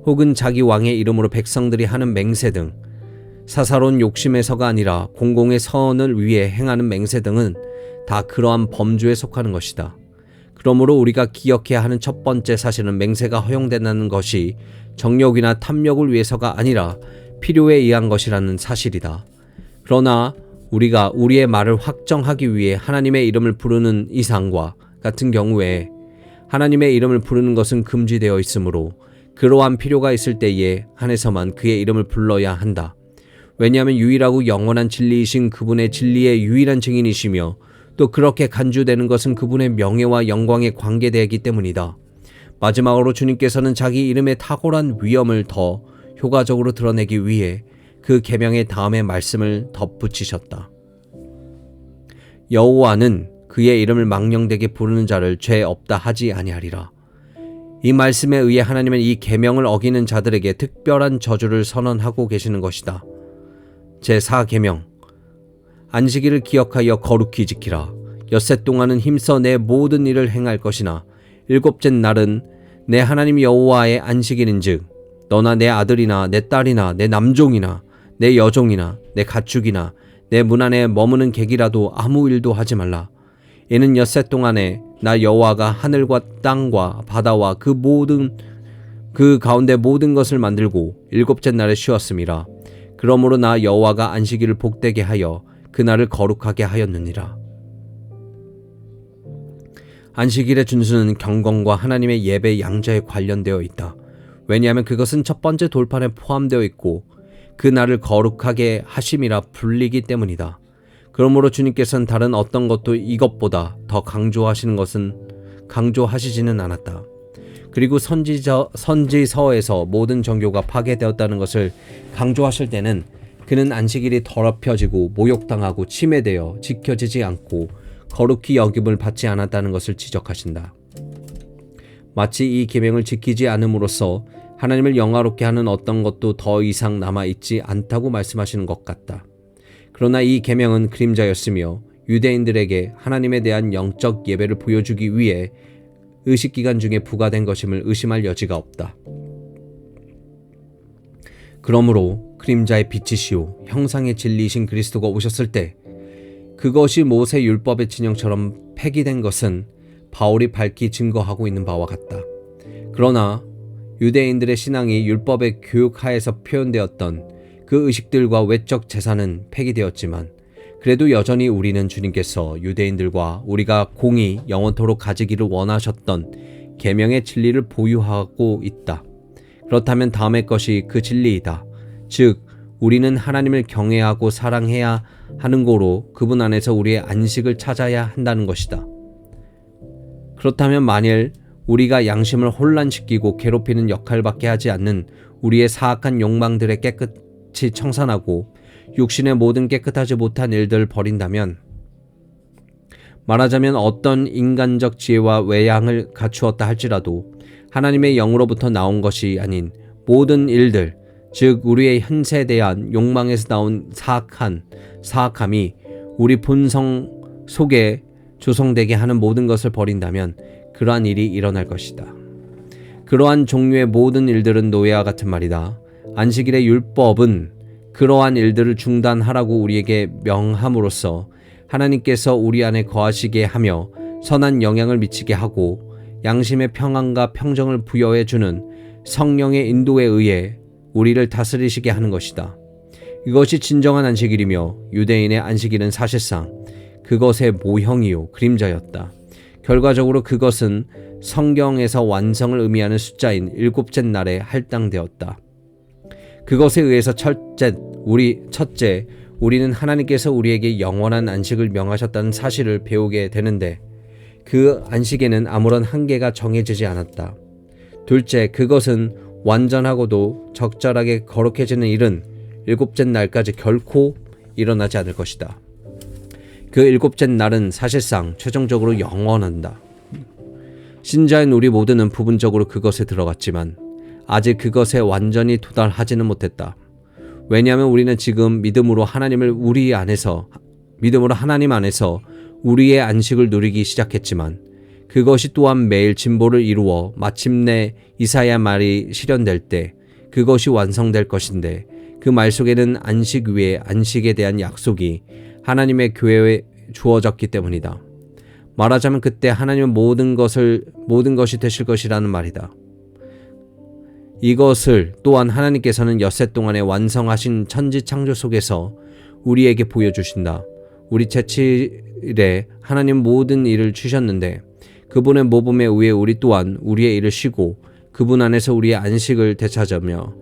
혹은 자기 왕의 이름으로 백성들이 하는 맹세 등 사사로운 욕심에서가 아니라 공공의 선을 위해 행하는 맹세 등은 다 그러한 범주에 속하는 것이다. 그러므로 우리가 기억해야 하는 첫 번째 사실은 맹세가 허용된다는 것이 정욕이나 탐욕을 위해서가 아니라 필요에 의한 것이라는 사실이다. 그러나 우리가 우리의 말을 확정하기 위해 하나님의 이름을 부르는 이상과 같은 경우에 하나님의 이름을 부르는 것은 금지되어 있으므로 그러한 필요가 있을 때에 한해서만 그의 이름을 불러야 한다. 왜냐하면 유일하고 영원한 진리이신 그분의 진리의 유일한 증인이시며 또 그렇게 간주되는 것은 그분의 명예와 영광에 관계되기 때문이다. 마지막으로 주님께서는 자기 이름의 탁월한 위엄을 더 효과적으로 드러내기 위해 그 계명의 다음에 말씀을 덧붙이셨다. 여호와는 그의 이름을 망령되게 부르는 자를 죄 없다 하지 아니하리라. 이 말씀에 의해 하나님은 이 계명을 어기는 자들에게 특별한 저주를 선언하고 계시는 것이다. 제4계명 안식일을 기억하여 거룩히 지키라. 엿새 동안은 힘써 내 모든 일을 행할 것이나 일곱째 날은 내 하나님 여호와의 안식일인즉 너나 내 아들이나 내 딸이나 내 남종이나 내 여종이나 내 가축이나 내 문 안에 머무는 객이라도 아무 일도 하지 말라. 이는 엿새 동안에 나 여호와가 하늘과 땅과 바다와 그 가운데 모든 것을 만들고 일곱째 날에 쉬었음이라. 그러므로 나 여호와가 안식일을 복되게 하여 그날을 거룩하게 하였느니라. 안식일의 준수는 경건과 하나님의 예배 양자에 관련되어 있다. 왜냐하면 그것은 첫 번째 돌판에 포함되어 있고 그 날을 거룩하게 하심이라 불리기 때문이다. 그러므로 주님께서는 다른 어떤 것도 이것보다 더 강조하시지는 않았다. 그리고 선지서에서 모든 종교가 파괴되었다는 것을 강조하실 때는 그는 안식일이 더럽혀지고 모욕당하고 침해되어 지켜지지 않고 거룩히 여김을 받지 않았다는 것을 지적하신다. 마치 이 계명을 지키지 않음으로써 하나님을 영화롭게 하는 어떤 것도 더 이상 남아있지 않다고 말씀하시는 것 같다. 그러나 이 계명은 그림자였으며 유대인들에게 하나님에 대한 영적 예배를 보여주기 위해 의식기간 중에 부과된 것임을 의심할 여지가 없다. 그러므로 그림자의 빛이시오 형상의 진리이신 그리스도가 오셨을 때 그것이 모세 율법의 진영처럼 폐기된 것은 바울이 밝히 증거하고 있는 바와 같다. 그러나 유대인들의 신앙이 율법의 교육하에서 표현되었던 그 의식들과 외적 제사는 폐기되었지만 그래도 여전히 우리는 주님께서 유대인들과 우리가 공히 영원토록 가지기를 원하셨던 계명의 진리를 보유하고 있다. 그렇다면 다음의 것이 그 진리이다. 즉 우리는 하나님을 경외하고 사랑해야 하는 고로 그분 안에서 우리의 안식을 찾아야 한다는 것이다. 그렇다면 만일 우리가 양심을 혼란시키고 괴롭히는 역할밖에 하지 않는 우리의 사악한 욕망들에 깨끗이 청산하고 육신의 모든 깨끗하지 못한 일들을 버린다면 말하자면 어떤 인간적 지혜와 외양을 갖추었다 할지라도 하나님의 영으로부터 나온 것이 아닌 모든 일들 즉 우리의 현세에 대한 욕망에서 나온 사악함이 우리 본성 속에 조성되게 하는 모든 것을 버린다면 그러한 일이 일어날 것이다. 그러한 종류의 모든 일들은 노예와 같은 말이다. 안식일의 율법은 그러한 일들을 중단하라고 우리에게 명함으로써 하나님께서 우리 안에 거하시게 하며 선한 영향을 미치게 하고 양심의 평안과 평정을 부여해 주는 성령의 인도에 의해 우리를 다스리시게 하는 것이다. 이것이 진정한 안식일이며 유대인의 안식일은 사실상 그것의 모형이요 그림자였다. 결과적으로 그것은 성경에서 완성을 의미하는 숫자인 일곱째 날에 할당되었다. 그것에 의해서 첫째, 우리는 하나님께서 우리에게 영원한 안식을 명하셨다는 사실을 배우게 되는데 그 안식에는 아무런 한계가 정해지지 않았다. 둘째, 그것은 완전하고도 적절하게 거룩해지는 일은 일곱째 날까지 결코 일어나지 않을 것이다. 그 일곱째 날은 사실상 최종적으로 영원한다. 신자인 우리 모두는 부분적으로 그것에 들어갔지만 아직 그것에 완전히 도달하지는 못했다. 왜냐하면 우리는 지금 믿음으로 하나님 안에서 우리의 안식을 누리기 시작했지만 그것이 또한 매일 진보를 이루어 마침내 이사야 말이 실현될 때 그것이 완성될 것인데 그 말 속에는 안식 위에 안식에 대한 약속이 하나님의 교회에 주어졌기 때문이다. 말하자면 그때 하나님은 모든 것이 되실 것이라는 말이다. 이것을 또한 하나님께서는 엿새 동안에 완성하신 천지 창조 속에서 우리에게 보여주신다. 우리 제7일에 하나님 모든 일을 주셨는데 그분의 모범에 의해 우리 또한 우리의 일을 쉬고 그분 안에서 우리의 안식을 되찾으며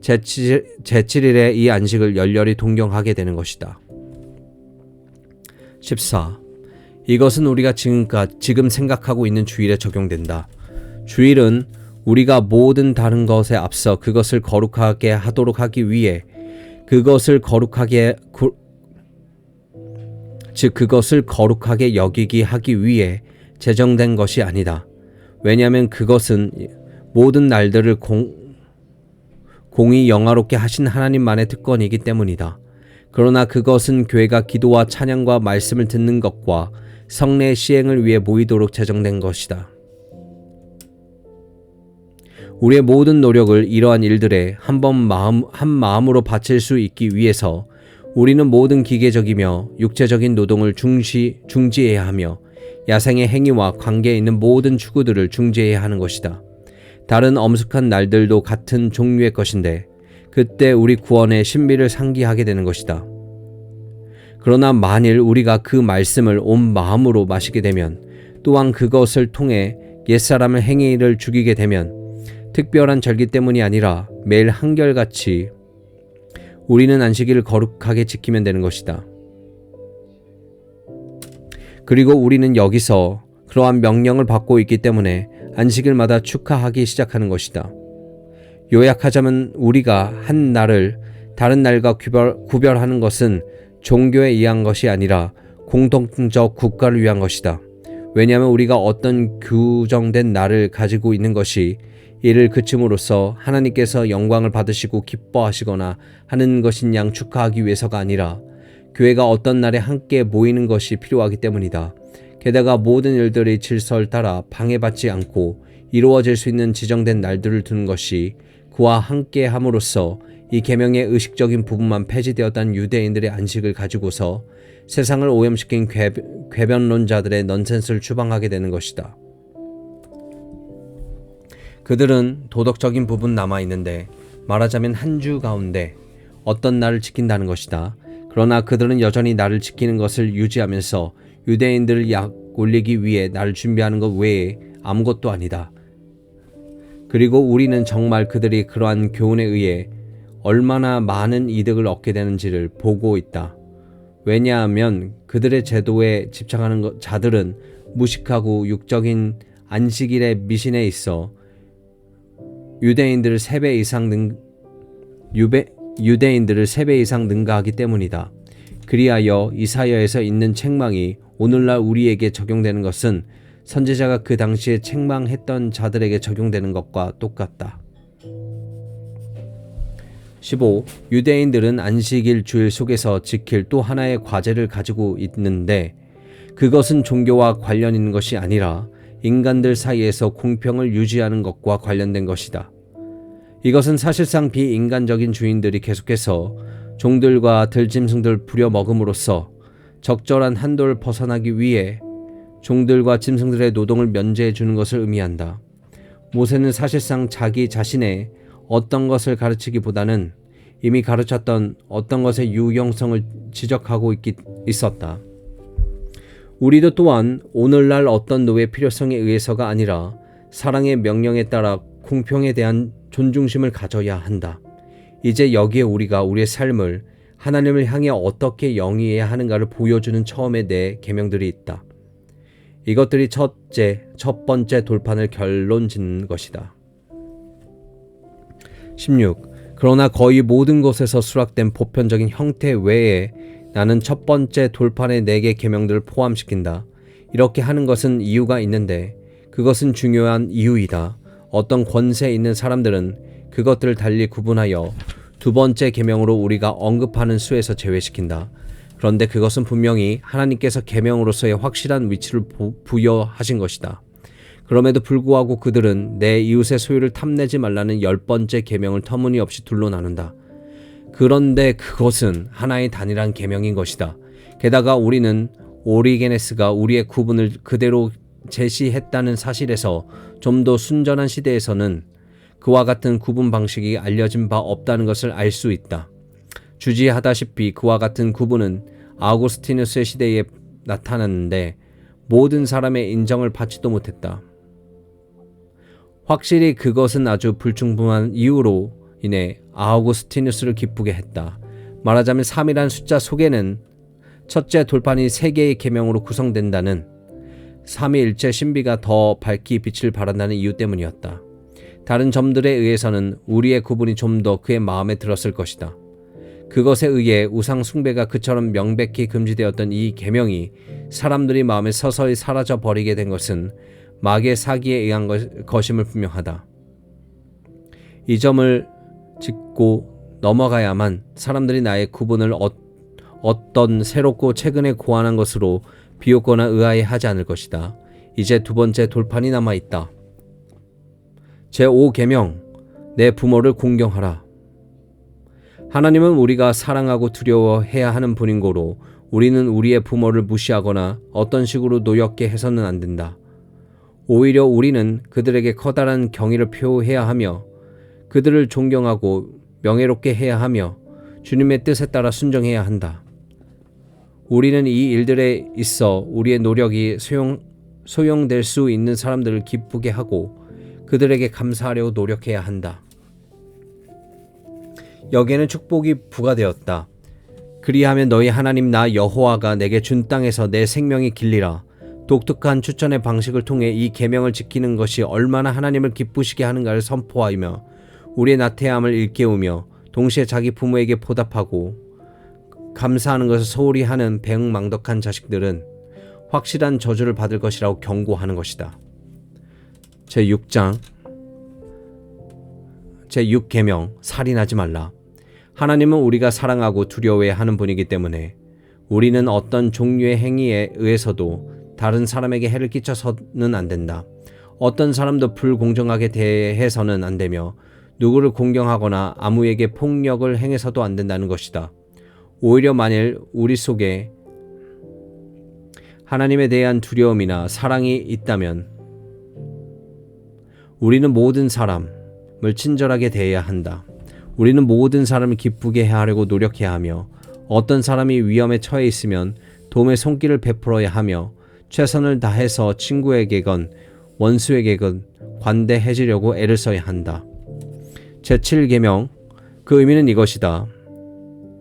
제7일에 이 안식을 열렬히 동경하게 되는 것이다. 14. 이것은 우리가 지금 생각하고 있는 주일에 적용된다. 주일은 우리가 모든 다른 것에 앞서 그것을 거룩하게 하도록 하기 위해 그것을 거룩하게 여기기 하기 위해 제정된 것이 아니다. 왜냐하면 그것은 모든 날들을 공히 영화롭게 하신 하나님만의 특권이기 때문이다. 그러나 그것은 교회가 기도와 찬양과 말씀을 듣는 것과 성례의 시행을 위해 모이도록 제정된 것이다. 우리의 모든 노력을 이러한 일들에 한 마음으로 바칠 수 있기 위해서 우리는 모든 기계적이며 육체적인 노동을 중지해야 하며 야생의 행위와 관계에 있는 모든 추구들을 중지해야 하는 것이다. 다른 엄숙한 날들도 같은 종류의 것인데 그때 우리 구원의 신비를 상기하게 되는 것이다. 그러나 만일 우리가 그 말씀을 온 마음으로 마시게 되면 또한 그것을 통해 옛사람의 행위를 죽이게 되면 특별한 절기 때문이 아니라 매일 한결같이 우리는 안식일을 거룩하게 지키면 되는 것이다. 그리고 우리는 여기서 그러한 명령을 받고 있기 때문에 안식일마다 축하하기 시작하는 것이다. 요약하자면 우리가 한 날을 다른 날과 구별하는 것은 종교에 의한 것이 아니라 공동적 국가를 위한 것이다. 왜냐하면 우리가 어떤 규정된 날을 가지고 있는 것이 이를 그침으로써 하나님께서 영광을 받으시고 기뻐하시거나 하는 것인 양 축하하기 위해서가 아니라 교회가 어떤 날에 함께 모이는 것이 필요하기 때문이다. 게다가 모든 일들이 질서를 따라 방해받지 않고 이루어질 수 있는 지정된 날들을 두는 것이 그와 함께 함으로써 이 계명의 의식적인 부분만 폐지되었다는 유대인들의 안식을 가지고서 세상을 오염시킨 궤변론자들의 넌센스를 추방하게 되는 것이다. 그들은 도덕적인 부분 남아있는데 말하자면 한 주 가운데 어떤 날을 지킨다는 것이다. 그러나 그들은 여전히 날을 지키는 것을 유지하면서 유대인들을 약 올리기 위해 날을 준비하는 것 외에 아무것도 아니다. 그리고 우리는 정말 그들이 그러한 교훈에 의해 얼마나 많은 이득을 얻게 되는지를 보고 있다. 왜냐하면 그들의 제도에 집착하는 자들은 무식하고 육적인 안식일의 미신에 있어 유대인들을 3배 이상 능가하기 때문이다. 그리하여 이사야에서 있는 책망이 오늘날 우리에게 적용되는 것은 선지자가 그 당시에 책망했던 자들에게 적용되는 것과 똑같다. 15. 유대인들은 안식일 주일 속에서 지킬 또 하나의 과제를 가지고 있는데 그것은 종교와 관련 있는 것이 아니라 인간들 사이에서 공평을 유지하는 것과 관련된 것이다. 이것은 사실상 비인간적인 주인들이 계속해서 종들과 들짐승들 부려먹음으로써 적절한 한도를 벗어나기 위해 종들과 짐승들의 노동을 면제해 주는 것을 의미한다. 모세는 사실상 자기 자신의 어떤 것을 가르치기보다는 이미 가르쳤던 어떤 것의 유용성을 지적하고 있었다. 우리도 또한 오늘날 어떤 노예의 필요성에 의해서가 아니라 사랑의 명령에 따라 공평에 대한 존중심을 가져야 한다. 이제 여기에 우리가 우리의 삶을 하나님을 향해 어떻게 영위해야 하는가를 보여주는 처음의 4 계명들이 있다. 이것들이 첫 번째 돌판을 결론짓는 것이다. 16. 그러나 거의 모든 곳에서 수락된 보편적인 형태 외에 나는 첫 번째 돌판의 4개 계명들을 포함시킨다. 이렇게 하는 것은 이유가 있는데 그것은 중요한 이유이다. 어떤 권세 있는 사람들은 그것들을 달리 구분하여 두 번째 계명으로 우리가 언급하는 수에서 제외시킨다. 그런데 그것은 분명히 하나님께서 계명으로서의 확실한 위치를 부여하신 것이다. 그럼에도 불구하고 그들은 내 이웃의 소유를 탐내지 말라는 10번째 계명을 터무니없이 둘로 나눈다. 그런데 그것은 하나의 단일한 계명인 것이다. 게다가 우리는 오리게네스가 우리의 구분을 그대로 제시했다는 사실에서 좀 더 순전한 시대에서는 그와 같은 구분 방식이 알려진 바 없다는 것을 알 수 있다. 주지하다시피 그와 같은 구분은 아우구스티누스의 시대에 나타났는데 모든 사람의 인정을 받지도 못했다. 확실히 그것은 아주 불충분한 이유로 인해 아우구스티누스를 기쁘게 했다. 말하자면 3이라는 숫자 속에는 첫째 돌판이 3개의 계명으로 구성된다는 삼위일체 신비가 더 밝히 빛을 발한다는 이유 때문이었다. 다른 점들에 의해서는 우리의 구분이 좀 더 그의 마음에 들었을 것이다. 그것에 의해 우상 숭배가 그처럼 명백히 금지되었던 이 계명이 사람들이 마음에 서서히 사라져 버리게 된 것은 마귀의 사기에 의한 것임을 분명하다. 이 점을 짚고 넘어가야만 사람들이 나의 구분을 어떤 새롭고 최근에 고안한 것으로 비웃거나 의아해하지 않을 것이다. 이제 두 번째 돌판이 남아있다. 제5계명, 내 부모를 공경하라. 하나님은 우리가 사랑하고 두려워해야 하는 분인 고로 우리는 우리의 부모를 무시하거나 어떤 식으로 노엽게 해서는 안 된다. 오히려 우리는 그들에게 커다란 경의를 표해야 하며 그들을 존경하고 명예롭게 해야 하며 주님의 뜻에 따라 순종해야 한다. 우리는 이 일들에 있어 우리의 노력이 소용될 수 있는 사람들을 기쁘게 하고 그들에게 감사하려고 노력해야 한다. 여기에는 축복이 부과되었다. 그리하면 너희 하나님 나 여호와가 내게 준 땅에서 내 생명이 길리라. 독특한 추천의 방식을 통해 이 계명을 지키는 것이 얼마나 하나님을 기쁘시게 하는가를 선포하며 우리의 나태함을 일깨우며 동시에 자기 부모에게 보답하고 감사하는 것을 소홀히 하는 배은망덕한 자식들은 확실한 저주를 받을 것이라고 경고하는 것이다. 제6장 제6계명 살인하지 말라. 하나님은 우리가 사랑하고 두려워해야 하는 분이기 때문에 우리는 어떤 종류의 행위에 의해서도 다른 사람에게 해를 끼쳐서는 안 된다. 어떤 사람도 불공정하게 대해서는 안 되며 누구를 공경하거나 아무에게 폭력을 행해서도 안 된다는 것이다. 오히려 만일 우리 속에 하나님에 대한 두려움이나 사랑이 있다면 우리는 모든 사람을 친절하게 대해야 한다. 우리는 모든 사람을 기쁘게 하려고 노력해야 하며 어떤 사람이 위험에 처해 있으면 도움의 손길을 베풀어야 하며 최선을 다해서 친구에게건 원수에게건 관대해지려고 애를 써야 한다. 제7계명 그 의미는 이것이다.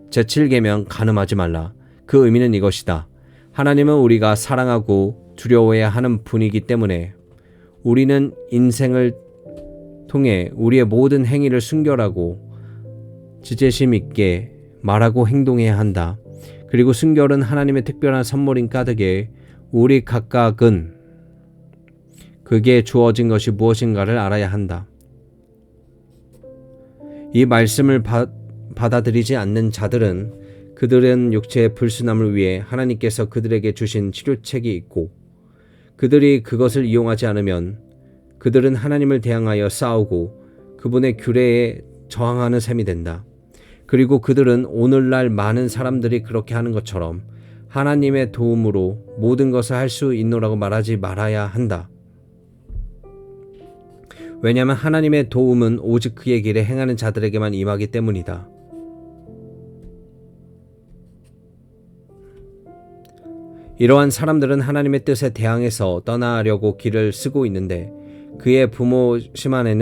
제7계명 간음하지 말라. 그 의미는 이것이다. 하나님은 우리가 사랑하고 두려워해야 하는 분이기 때문에 우리는 인생을 통해 우리의 모든 행위를 순결하고 지제심 있게 말하고 행동해야 한다. 그리고 순결은 하나님의 특별한 선물인 까닭에 우리 각각은 그게 주어진 것이 무엇인가를 알아야 한다. 이 말씀을 받아들이지 않는 자들은 그들은 육체의 불순함을 위해 하나님께서 그들에게 주신 치료책이 있고 그들이 그것을 이용하지 않으면 그들은 하나님을 대항하여 싸우고 그분의 규례에 저항하는 셈이 된다. 그리고 그들은 오늘날 많은 사람들이 그렇게 하는 것처럼 하나님의 도움으로 모든 것을 할 수 있노라고 말하지 말아야 한다. 왜냐하면 하나님의 도움은 오직 그의 길에 행하는 자들에게만 임하기 때문이다. 이러한 사람들은 하나님의 뜻에 대항해서 떠나려고 길을 쓰고 있는데 그의 부르심 안에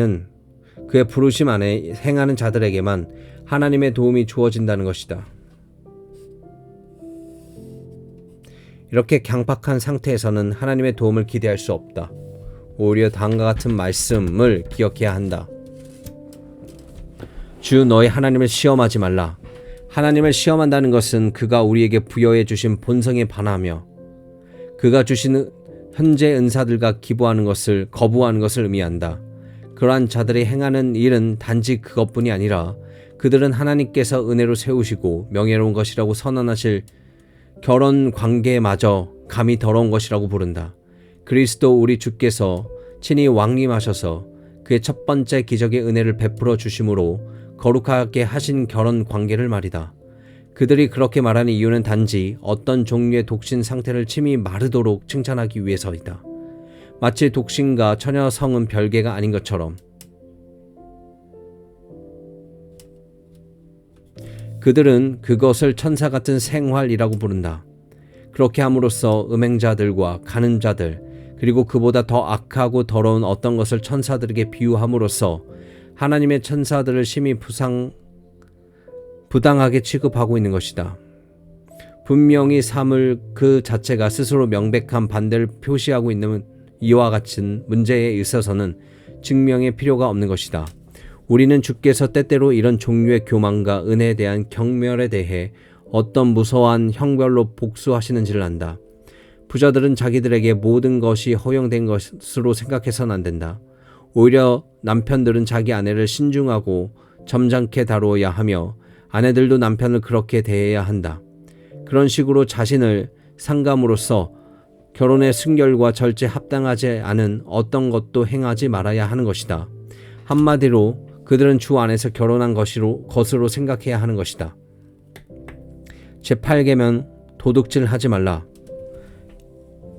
행하는 자들에게만 하나님의 도움이 주어진다는 것이다. 이렇게 강팍한 상태에서는 하나님의 도움을 기대할 수 없다. 오히려 다음과 같은 말씀을 기억해야 한다. 주 너희 하나님을 시험하지 말라. 하나님을 시험한다는 것은 그가 우리에게 부여해 주신 본성에 반하며 그가 주신 현재 은사들과 기부하는 것을 거부하는 것을 의미한다. 그러한 자들이 행하는 일은 단지 그것뿐이 아니라 그들은 하나님께서 은혜로 세우시고 명예로운 것이라고 선언하실 결혼 관계마저 감히 더러운 것이라고 부른다. 그리스도 우리 주께서 친히 왕림하셔서 그의 첫 번째 기적의 은혜를 베풀어 주심으로 거룩하게 하신 결혼 관계를 말이다. 그들이 그렇게 말하는 이유는 단지 어떤 종류의 독신 상태를 침이 마르도록 칭찬하기 위해서이다. 마치 독신과 처녀성은 별개가 아닌 것처럼. 그들은 그것을 천사 같은 생활이라고 부른다. 그렇게 함으로써 음행자들과 간음자들, 그리고 그보다 더 악하고 더러운 어떤 것을 천사들에게 비유함으로써 하나님의 천사들을 심히 부당하게 취급하고 있는 것이다. 분명히 사물 그 자체가 스스로 명백한 반대를 표시하고 있는 이와 같은 문제에 있어서는 증명의 필요가 없는 것이다. 우리는 주께서 때때로 이런 종류의 교만과 은혜에 대한 경멸에 대해 어떤 무서워한 형벌로 복수하시는지를 안다. 부자들은 자기들에게 모든 것이 허용된 것으로 생각해서는 안 된다. 오히려 남편들은 자기 아내를 신중하고 점잖게 다루어야 하며 아내들도 남편을 그렇게 대해야 한다. 그런 식으로 자신을 상감으로써 결혼의 순결과 절제 합당하지 않은 어떤 것도 행하지 말아야 하는 것이다. 한마디로 그들은 주 안에서 결혼한 것으로 생각해야 하는 것이다. 제8계명 도둑질 하지 말라.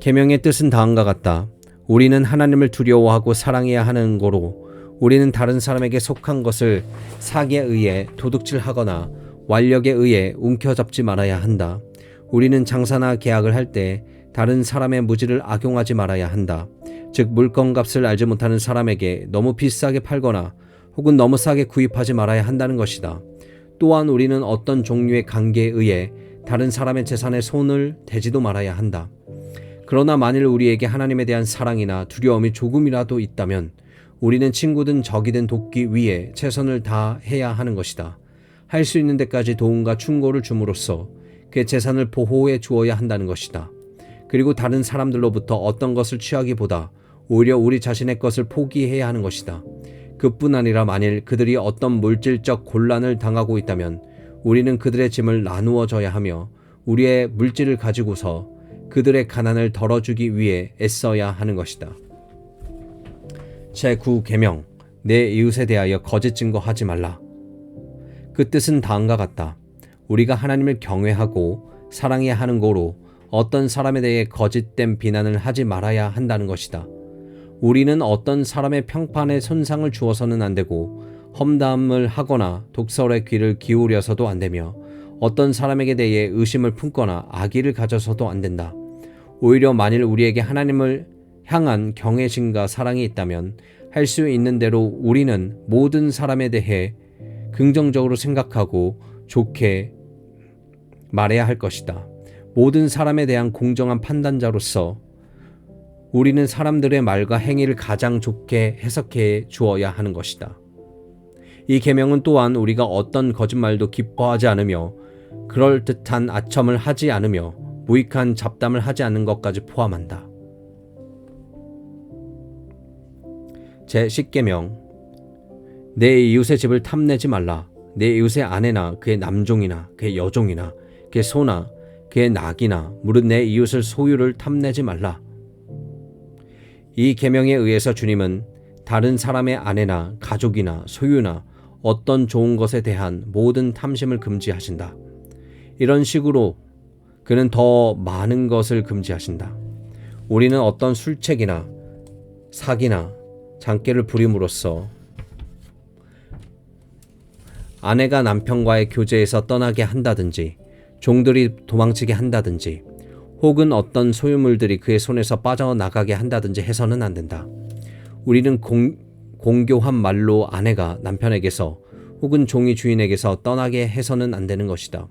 계명의 뜻은 다음과 같다. 우리는 하나님을 두려워하고 사랑해야 하는 거로 우리는 다른 사람에게 속한 것을 사기에 의해 도둑질하거나 완력에 의해 움켜잡지 말아야 한다. 우리는 장사나 계약을 할 때 다른 사람의 무지를 악용하지 말아야 한다. 즉 물건값을 알지 못하는 사람에게 너무 비싸게 팔거나 혹은 너무 싸게 구입하지 말아야 한다는 것이다. 또한 우리는 어떤 종류의 관계에 의해 다른 사람의 재산에 손을 대지도 말아야 한다. 그러나 만일 우리에게 하나님에 대한 사랑이나 두려움이 조금이라도 있다면 우리는 친구든 적이든 돕기 위해 최선을 다해야 하는 것이다. 할 수 있는 데까지 도움과 충고를 줌으로써 그의 재산을 보호해 주어야 한다는 것이다. 그리고 다른 사람들로부터 어떤 것을 취하기보다 오히려 우리 자신의 것을 포기해야 하는 것이다. 그뿐 아니라 만일 그들이 어떤 물질적 곤란을 당하고 있다면 우리는 그들의 짐을 나누어 져야 하며 우리의 물질을 가지고서 그들의 가난을 덜어주기 위해 애써야 하는 것이다. 제9계명 내 이웃에 대하여 거짓 증거하지 말라. 그 뜻은 다음과 같다. 우리가 하나님을 경외하고 사랑해야 하는 고로 어떤 사람에 대해 거짓된 비난을 하지 말아야 한다는 것이다. 우리는 어떤 사람의 평판에 손상을 주어서는 안 되고 험담을 하거나 독설의 귀를 기울여서도 안 되며 어떤 사람에게 대해 의심을 품거나 악의를 가져서도 안 된다. 오히려 만일 우리에게 하나님을 향한 경외심과 사랑이 있다면 할 수 있는 대로 우리는 모든 사람에 대해 긍정적으로 생각하고 좋게 말해야 할 것이다. 모든 사람에 대한 공정한 판단자로서 우리는 사람들의 말과 행위를 가장 좋게 해석해 주어야 하는 것이다. 이 계명은 또한 우리가 어떤 거짓말도 기뻐하지 않으며 그럴듯한 아첨을 하지 않으며 무익한 잡담을 하지 않는 것까지 포함한다. 제10계명 내 이웃의 집을 탐내지 말라. 내 이웃의 아내나 그의 남종이나 그의 여종이나 그의 소나 그의 낙이나 무릇 내 이웃을 소유를 탐내지 말라. 이 계명에 의해서 주님은 다른 사람의 아내나 가족이나 소유나 어떤 좋은 것에 대한 모든 탐심을 금지하신다. 이런 식으로 그는 더 많은 것을 금지하신다. 우리는 어떤 술책이나 사기나 장깨를 부림으로써 아내가 남편과의 교제에서 떠나게 한다든지 종들이 도망치게 한다든지 혹은 어떤 소유물들이 그의 손에서 빠져나가게 한다든지 해서는 안 된다. 우리는 공교한 말로 아내가 남편에게서 혹은 종이 주인에게서 떠나게 해서는 안 되는 것이다.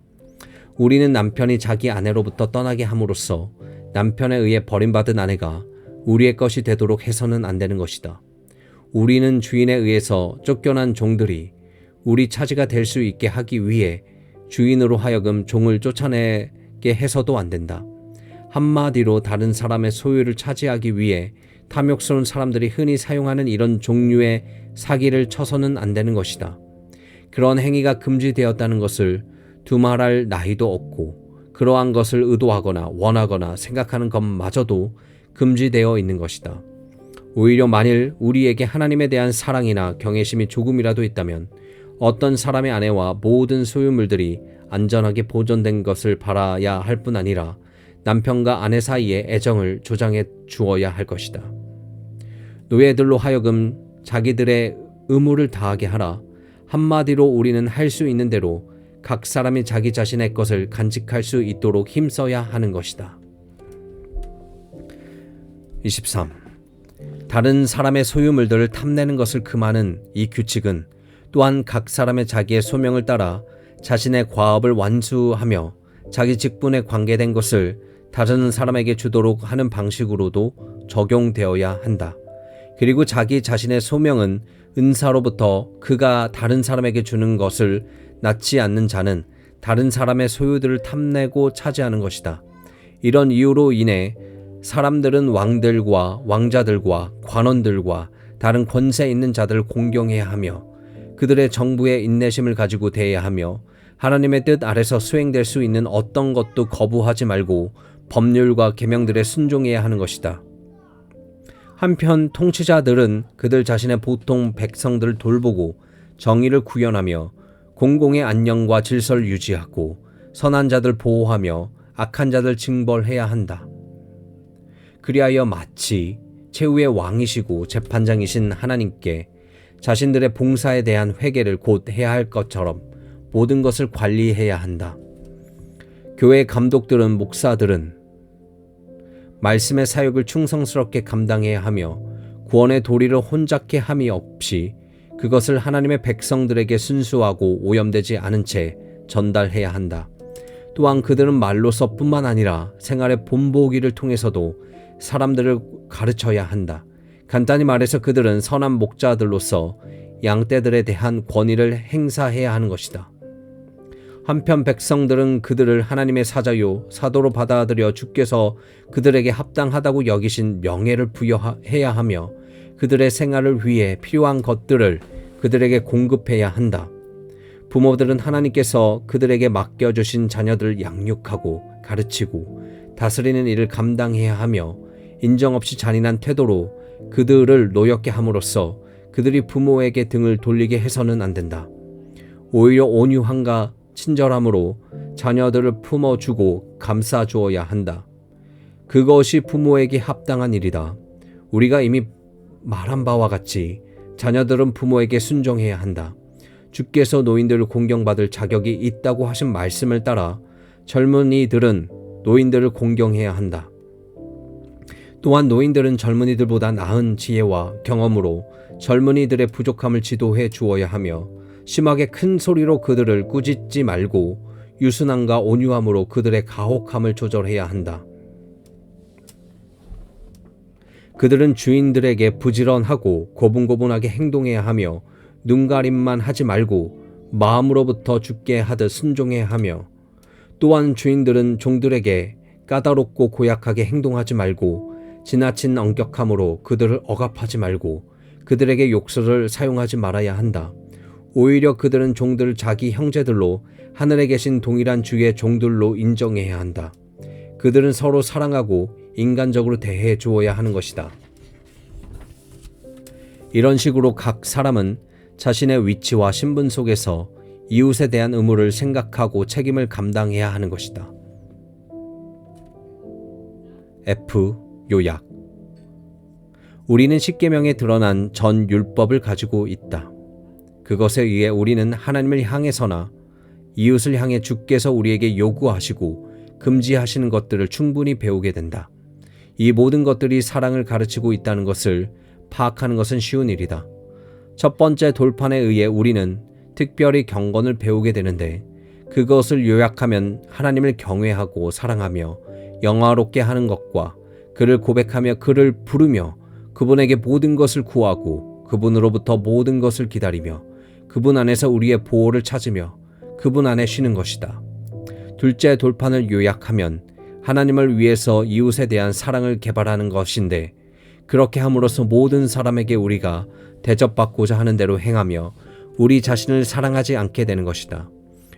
우리는 남편이 자기 아내로부터 떠나게 함으로써 남편에 의해 버림받은 아내가 우리의 것이 되도록 해서는 안 되는 것이다. 우리는 주인에 의해서 쫓겨난 종들이 우리 차지가 될 수 있게 하기 위해 주인으로 하여금 종을 쫓아내게 해서도 안 된다. 한마디로 다른 사람의 소유를 차지하기 위해 탐욕스러운 사람들이 흔히 사용하는 이런 종류의 사기를 쳐서는 안 되는 것이다. 그런 행위가 금지되었다는 것을 두말할 나위도 없고 그러한 것을 의도하거나 원하거나 생각하는 것마저도 금지되어 있는 것이다. 오히려 만일 우리에게 하나님에 대한 사랑이나 경외심이 조금이라도 있다면 어떤 사람의 아내와 모든 소유물들이 안전하게 보존된 것을 바라야 할 뿐 아니라 남편과 아내 사이에 애정을 조장해 주어야 할 것이다. 노예들로 하여금 자기들의 의무를 다하게 하라. 한마디로 우리는 할 수 있는 대로 각 사람이 자기 자신의 것을 간직할 수 있도록 힘써야 하는 것이다. 23. 다른 사람의 소유물들을 탐내는 것을 금하는 이 규칙은 또한 각 사람의 자기의 소명을 따라 자신의 과업을 완수하며 자기 직분에 관계된 것을 다른 사람에게 주도록 하는 방식으로도 적용되어야 한다. 그리고 자기 자신의 소명은 은사로부터 그가 다른 사람에게 주는 것을 낳지 않는 자는 다른 사람의 소유들을 탐내고 차지하는 것이다. 이런 이유로 인해 사람들은 왕들과 왕자들과 관원들과 다른 권세 있는 자들을 공경해야 하며 그들의 정부의 인내심을 가지고 대해야 하며 하나님의 뜻 아래서 수행될 수 있는 어떤 것도 거부하지 말고 법률과 계명들에 순종해야 하는 것이다. 한편 통치자들은 그들 자신의 보통 백성들을 돌보고 정의를 구현하며 공공의 안녕과 질서를 유지하고 선한 자들 보호하며 악한 자들 징벌해야 한다. 그리하여 마치 최후의 왕이시고 재판장이신 하나님께 자신들의 봉사에 대한 회개를 곧 해야 할 것처럼 모든 것을 관리해야 한다. 교회 감독들은 목사들은 말씀의 사역을 충성스럽게 감당해야 하며 구원의 도리를 혼잡케 함이 없이 그것을 하나님의 백성들에게 순수하고 오염되지 않은 채 전달해야 한다. 또한 그들은 말로서뿐만 아니라 생활의 본보기를 통해서도 사람들을 가르쳐야 한다. 간단히 말해서 그들은 선한 목자들로서 양떼들에 대한 권위를 행사해야 하는 것이다. 한편 백성들은 그들을 하나님의 사자요 사도로 받아들여 주께서 그들에게 합당하다고 여기신 명예를 부여해야 하며 그들의 생활을 위해 필요한 것들을 그들에게 공급해야 한다. 부모들은 하나님께서 그들에게 맡겨주신 자녀들을 양육하고 가르치고 다스리는 일을 감당해야 하며 인정 없이 잔인한 태도로 그들을 노엽게 함으로써 그들이 부모에게 등을 돌리게 해서는 안 된다. 오히려 온유함과 친절함으로 자녀들을 품어주고 감싸주어야 한다. 그것이 부모에게 합당한 일이다. 우리가 이미 말한 바와 같이 자녀들은 부모에게 순종해야 한다. 주께서 노인들을 공경받을 자격이 있다고 하신 말씀을 따라 젊은이들은 노인들을 공경해야 한다. 또한 노인들은 젊은이들보다 나은 지혜와 경험으로 젊은이들의 부족함을 지도해 주어야 하며 심하게 큰 소리로 그들을 꾸짖지 말고 유순함과 온유함으로 그들의 가혹함을 조절해야 한다. 그들은 주인들에게 부지런하고 고분고분하게 행동해야 하며 눈가림만 하지 말고 마음으로부터 주께 하듯 순종해야 하며 또한 주인들은 종들에게 까다롭고 고약하게 행동하지 말고 지나친 엄격함으로 그들을 억압하지 말고 그들에게 욕설을 사용하지 말아야 한다. 오히려 그들은 종들을 자기 형제들로 하늘에 계신 동일한 주의 종들로 인정해야 한다. 그들은 서로 사랑하고 인간적으로 대해 주어야 하는 것이다. 이런 식으로 각 사람은 자신의 위치와 신분 속에서 이웃에 대한 의무를 생각하고 책임을 감당해야 하는 것이다. F. 요약. 우리는 십계명에 드러난 전 율법을 가지고 있다. 그것에 의해 우리는 하나님을 향해서나 이웃을 향해 주께서 우리에게 요구하시고 금지하시는 것들을 충분히 배우게 된다. 이 모든 것들이 사랑을 가르치고 있다는 것을 파악하는 것은 쉬운 일이다. 첫 번째 돌판에 의해 우리는 특별히 경건을 배우게 되는데 그것을 요약하면 하나님을 경외하고 사랑하며 영화롭게 하는 것과 그를 고백하며 그를 부르며 그분에게 모든 것을 구하고 그분으로부터 모든 것을 기다리며 그분 안에서 우리의 보호를 찾으며 그분 안에 쉬는 것이다. 둘째 돌판을 요약하면 하나님을 위해서 이웃에 대한 사랑을 개발하는 것인데 그렇게 함으로써 모든 사람에게 우리가 대접받고자 하는 대로 행하며 우리 자신을 사랑하지 않게 되는 것이다.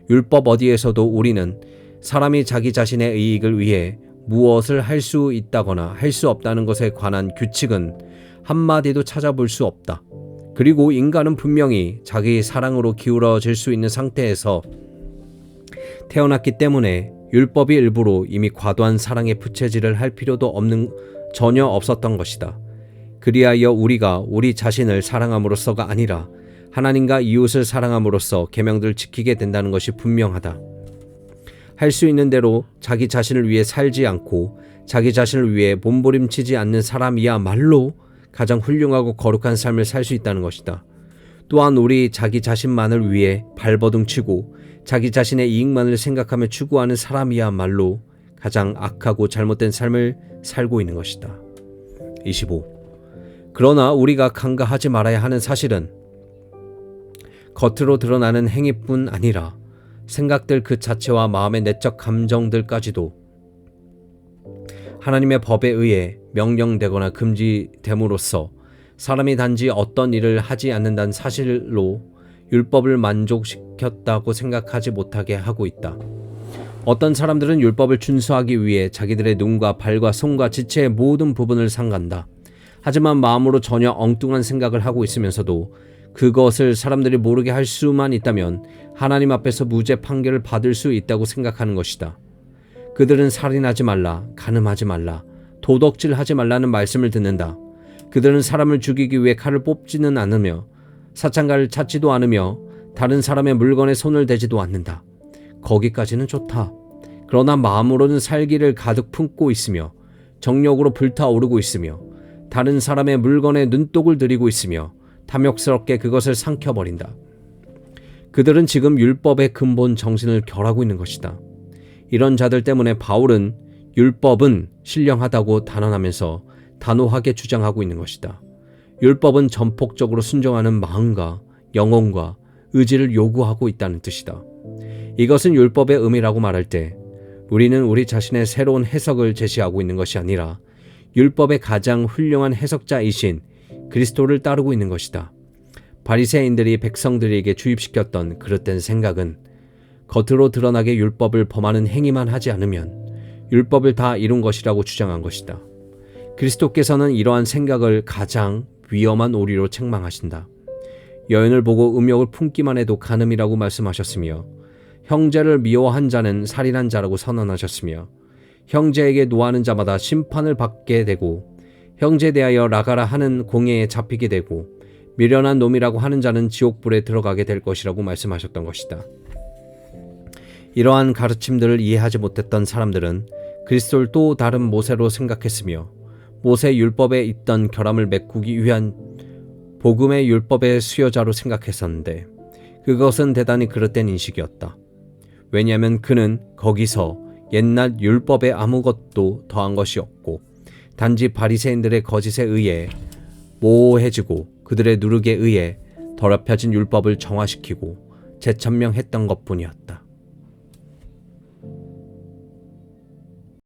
율법 어디에서도 우리는 사람이 자기 자신의 이익을 위해 무엇을 할 수 있다거나 할 수 없다는 것에 관한 규칙은 한마디도 찾아볼 수 없다. 그리고 인간은 분명히 자기 사랑으로 기울어질 수 있는 상태에서 태어났기 때문에 율법이 일부러 이미 과도한 사랑의 부채질을 할 필요도 전혀 없었던 것이다. 그리하여 우리가 우리 자신을 사랑함으로써가 아니라 하나님과 이웃을 사랑함으로써 계명들을 지키게 된다는 것이 분명하다. 할 수 있는 대로 자기 자신을 위해 살지 않고 자기 자신을 위해 몸부림치지 않는 사람이야말로 가장 훌륭하고 거룩한 삶을 살 수 있다는 것이다. 또한 우리 자기 자신만을 위해 발버둥 치고 자기 자신의 이익만을 생각하며 추구하는 사람이야말로 가장 악하고 잘못된 삶을 살고 있는 것이다. 25. 그러나 우리가 간과하지 말아야 하는 사실은 겉으로 드러나는 행위뿐 아니라 생각들 그 자체와 마음의 내적 감정들까지도 하나님의 법에 의해 명령되거나 금지됨으로써 사람이 단지 어떤 일을 하지 않는다는 사실로 율법을 만족시켰다고 생각하지 못하게 하고 있다. 어떤 사람들은 율법을 준수하기 위해 자기들의 눈과 발과 손과 지체의 모든 부분을 삼간다. 하지만 마음으로 전혀 엉뚱한 생각을 하고 있으면서도 그것을 사람들이 모르게 할 수만 있다면 하나님 앞에서 무죄 판결을 받을 수 있다고 생각하는 것이다. 그들은 살인하지 말라, 간음하지 말라, 도덕질하지 말라는 말씀을 듣는다. 그들은 사람을 죽이기 위해 칼을 뽑지는 않으며 사창가를 찾지도 않으며 다른 사람의 물건에 손을 대지도 않는다. 거기까지는 좋다. 그러나 마음으로는 살기를 가득 품고 있으며 정욕으로 불타오르고 있으며 다른 사람의 물건에 눈독을 들이고 있으며 탐욕스럽게 그것을 삼켜버린다. 그들은 지금 율법의 근본 정신을 결하고 있는 것이다. 이런 자들 때문에 바울은 율법은 신령하다고 단언하면서 단호하게 주장하고 있는 것이다. 율법은 전폭적으로 순종하는 마음과 영혼과 의지를 요구하고 있다는 뜻이다. 이것은 율법의 의미라고 말할 때 우리는 우리 자신의 새로운 해석을 제시하고 있는 것이 아니라 율법의 가장 훌륭한 해석자이신 그리스도를 따르고 있는 것이다. 바리새인들이 백성들에게 주입시켰던 그릇된 생각은 겉으로 드러나게 율법을 범하는 행위만 하지 않으면 율법을 다 이룬 것이라고 주장한 것이다. 그리스도께서는 이러한 생각을 가장 위험한 오리로 책망하신다. 여인을 보고 음욕을 품기만 해도 간음이라고 말씀하셨으며 형제를 미워한 자는 살인한 자라고 선언하셨으며 형제에게 노하는 자마다 심판을 받게 되고 형제에 대하여 나가라 하는 공회에 잡히게 되고 미련한 놈이라고 하는 자는 지옥불에 들어가게 될 것이라고 말씀하셨던 것이다. 이러한 가르침들을 이해하지 못했던 사람들은 그리스도를 또 다른 모세로 생각했으며 모세 율법에 있던 결함을 메꾸기 위한 복음의 율법의 수요자로 생각했었는데 그것은 대단히 그릇된 인식이었다. 왜냐하면 그는 거기서 옛날 율법에 아무것도 더한 것이 없고 단지 바리새인들의 거짓에 의해 모호해지고 그들의 누룩에 의해 더럽혀진 율법을 정화시키고 재천명했던 것뿐이었다.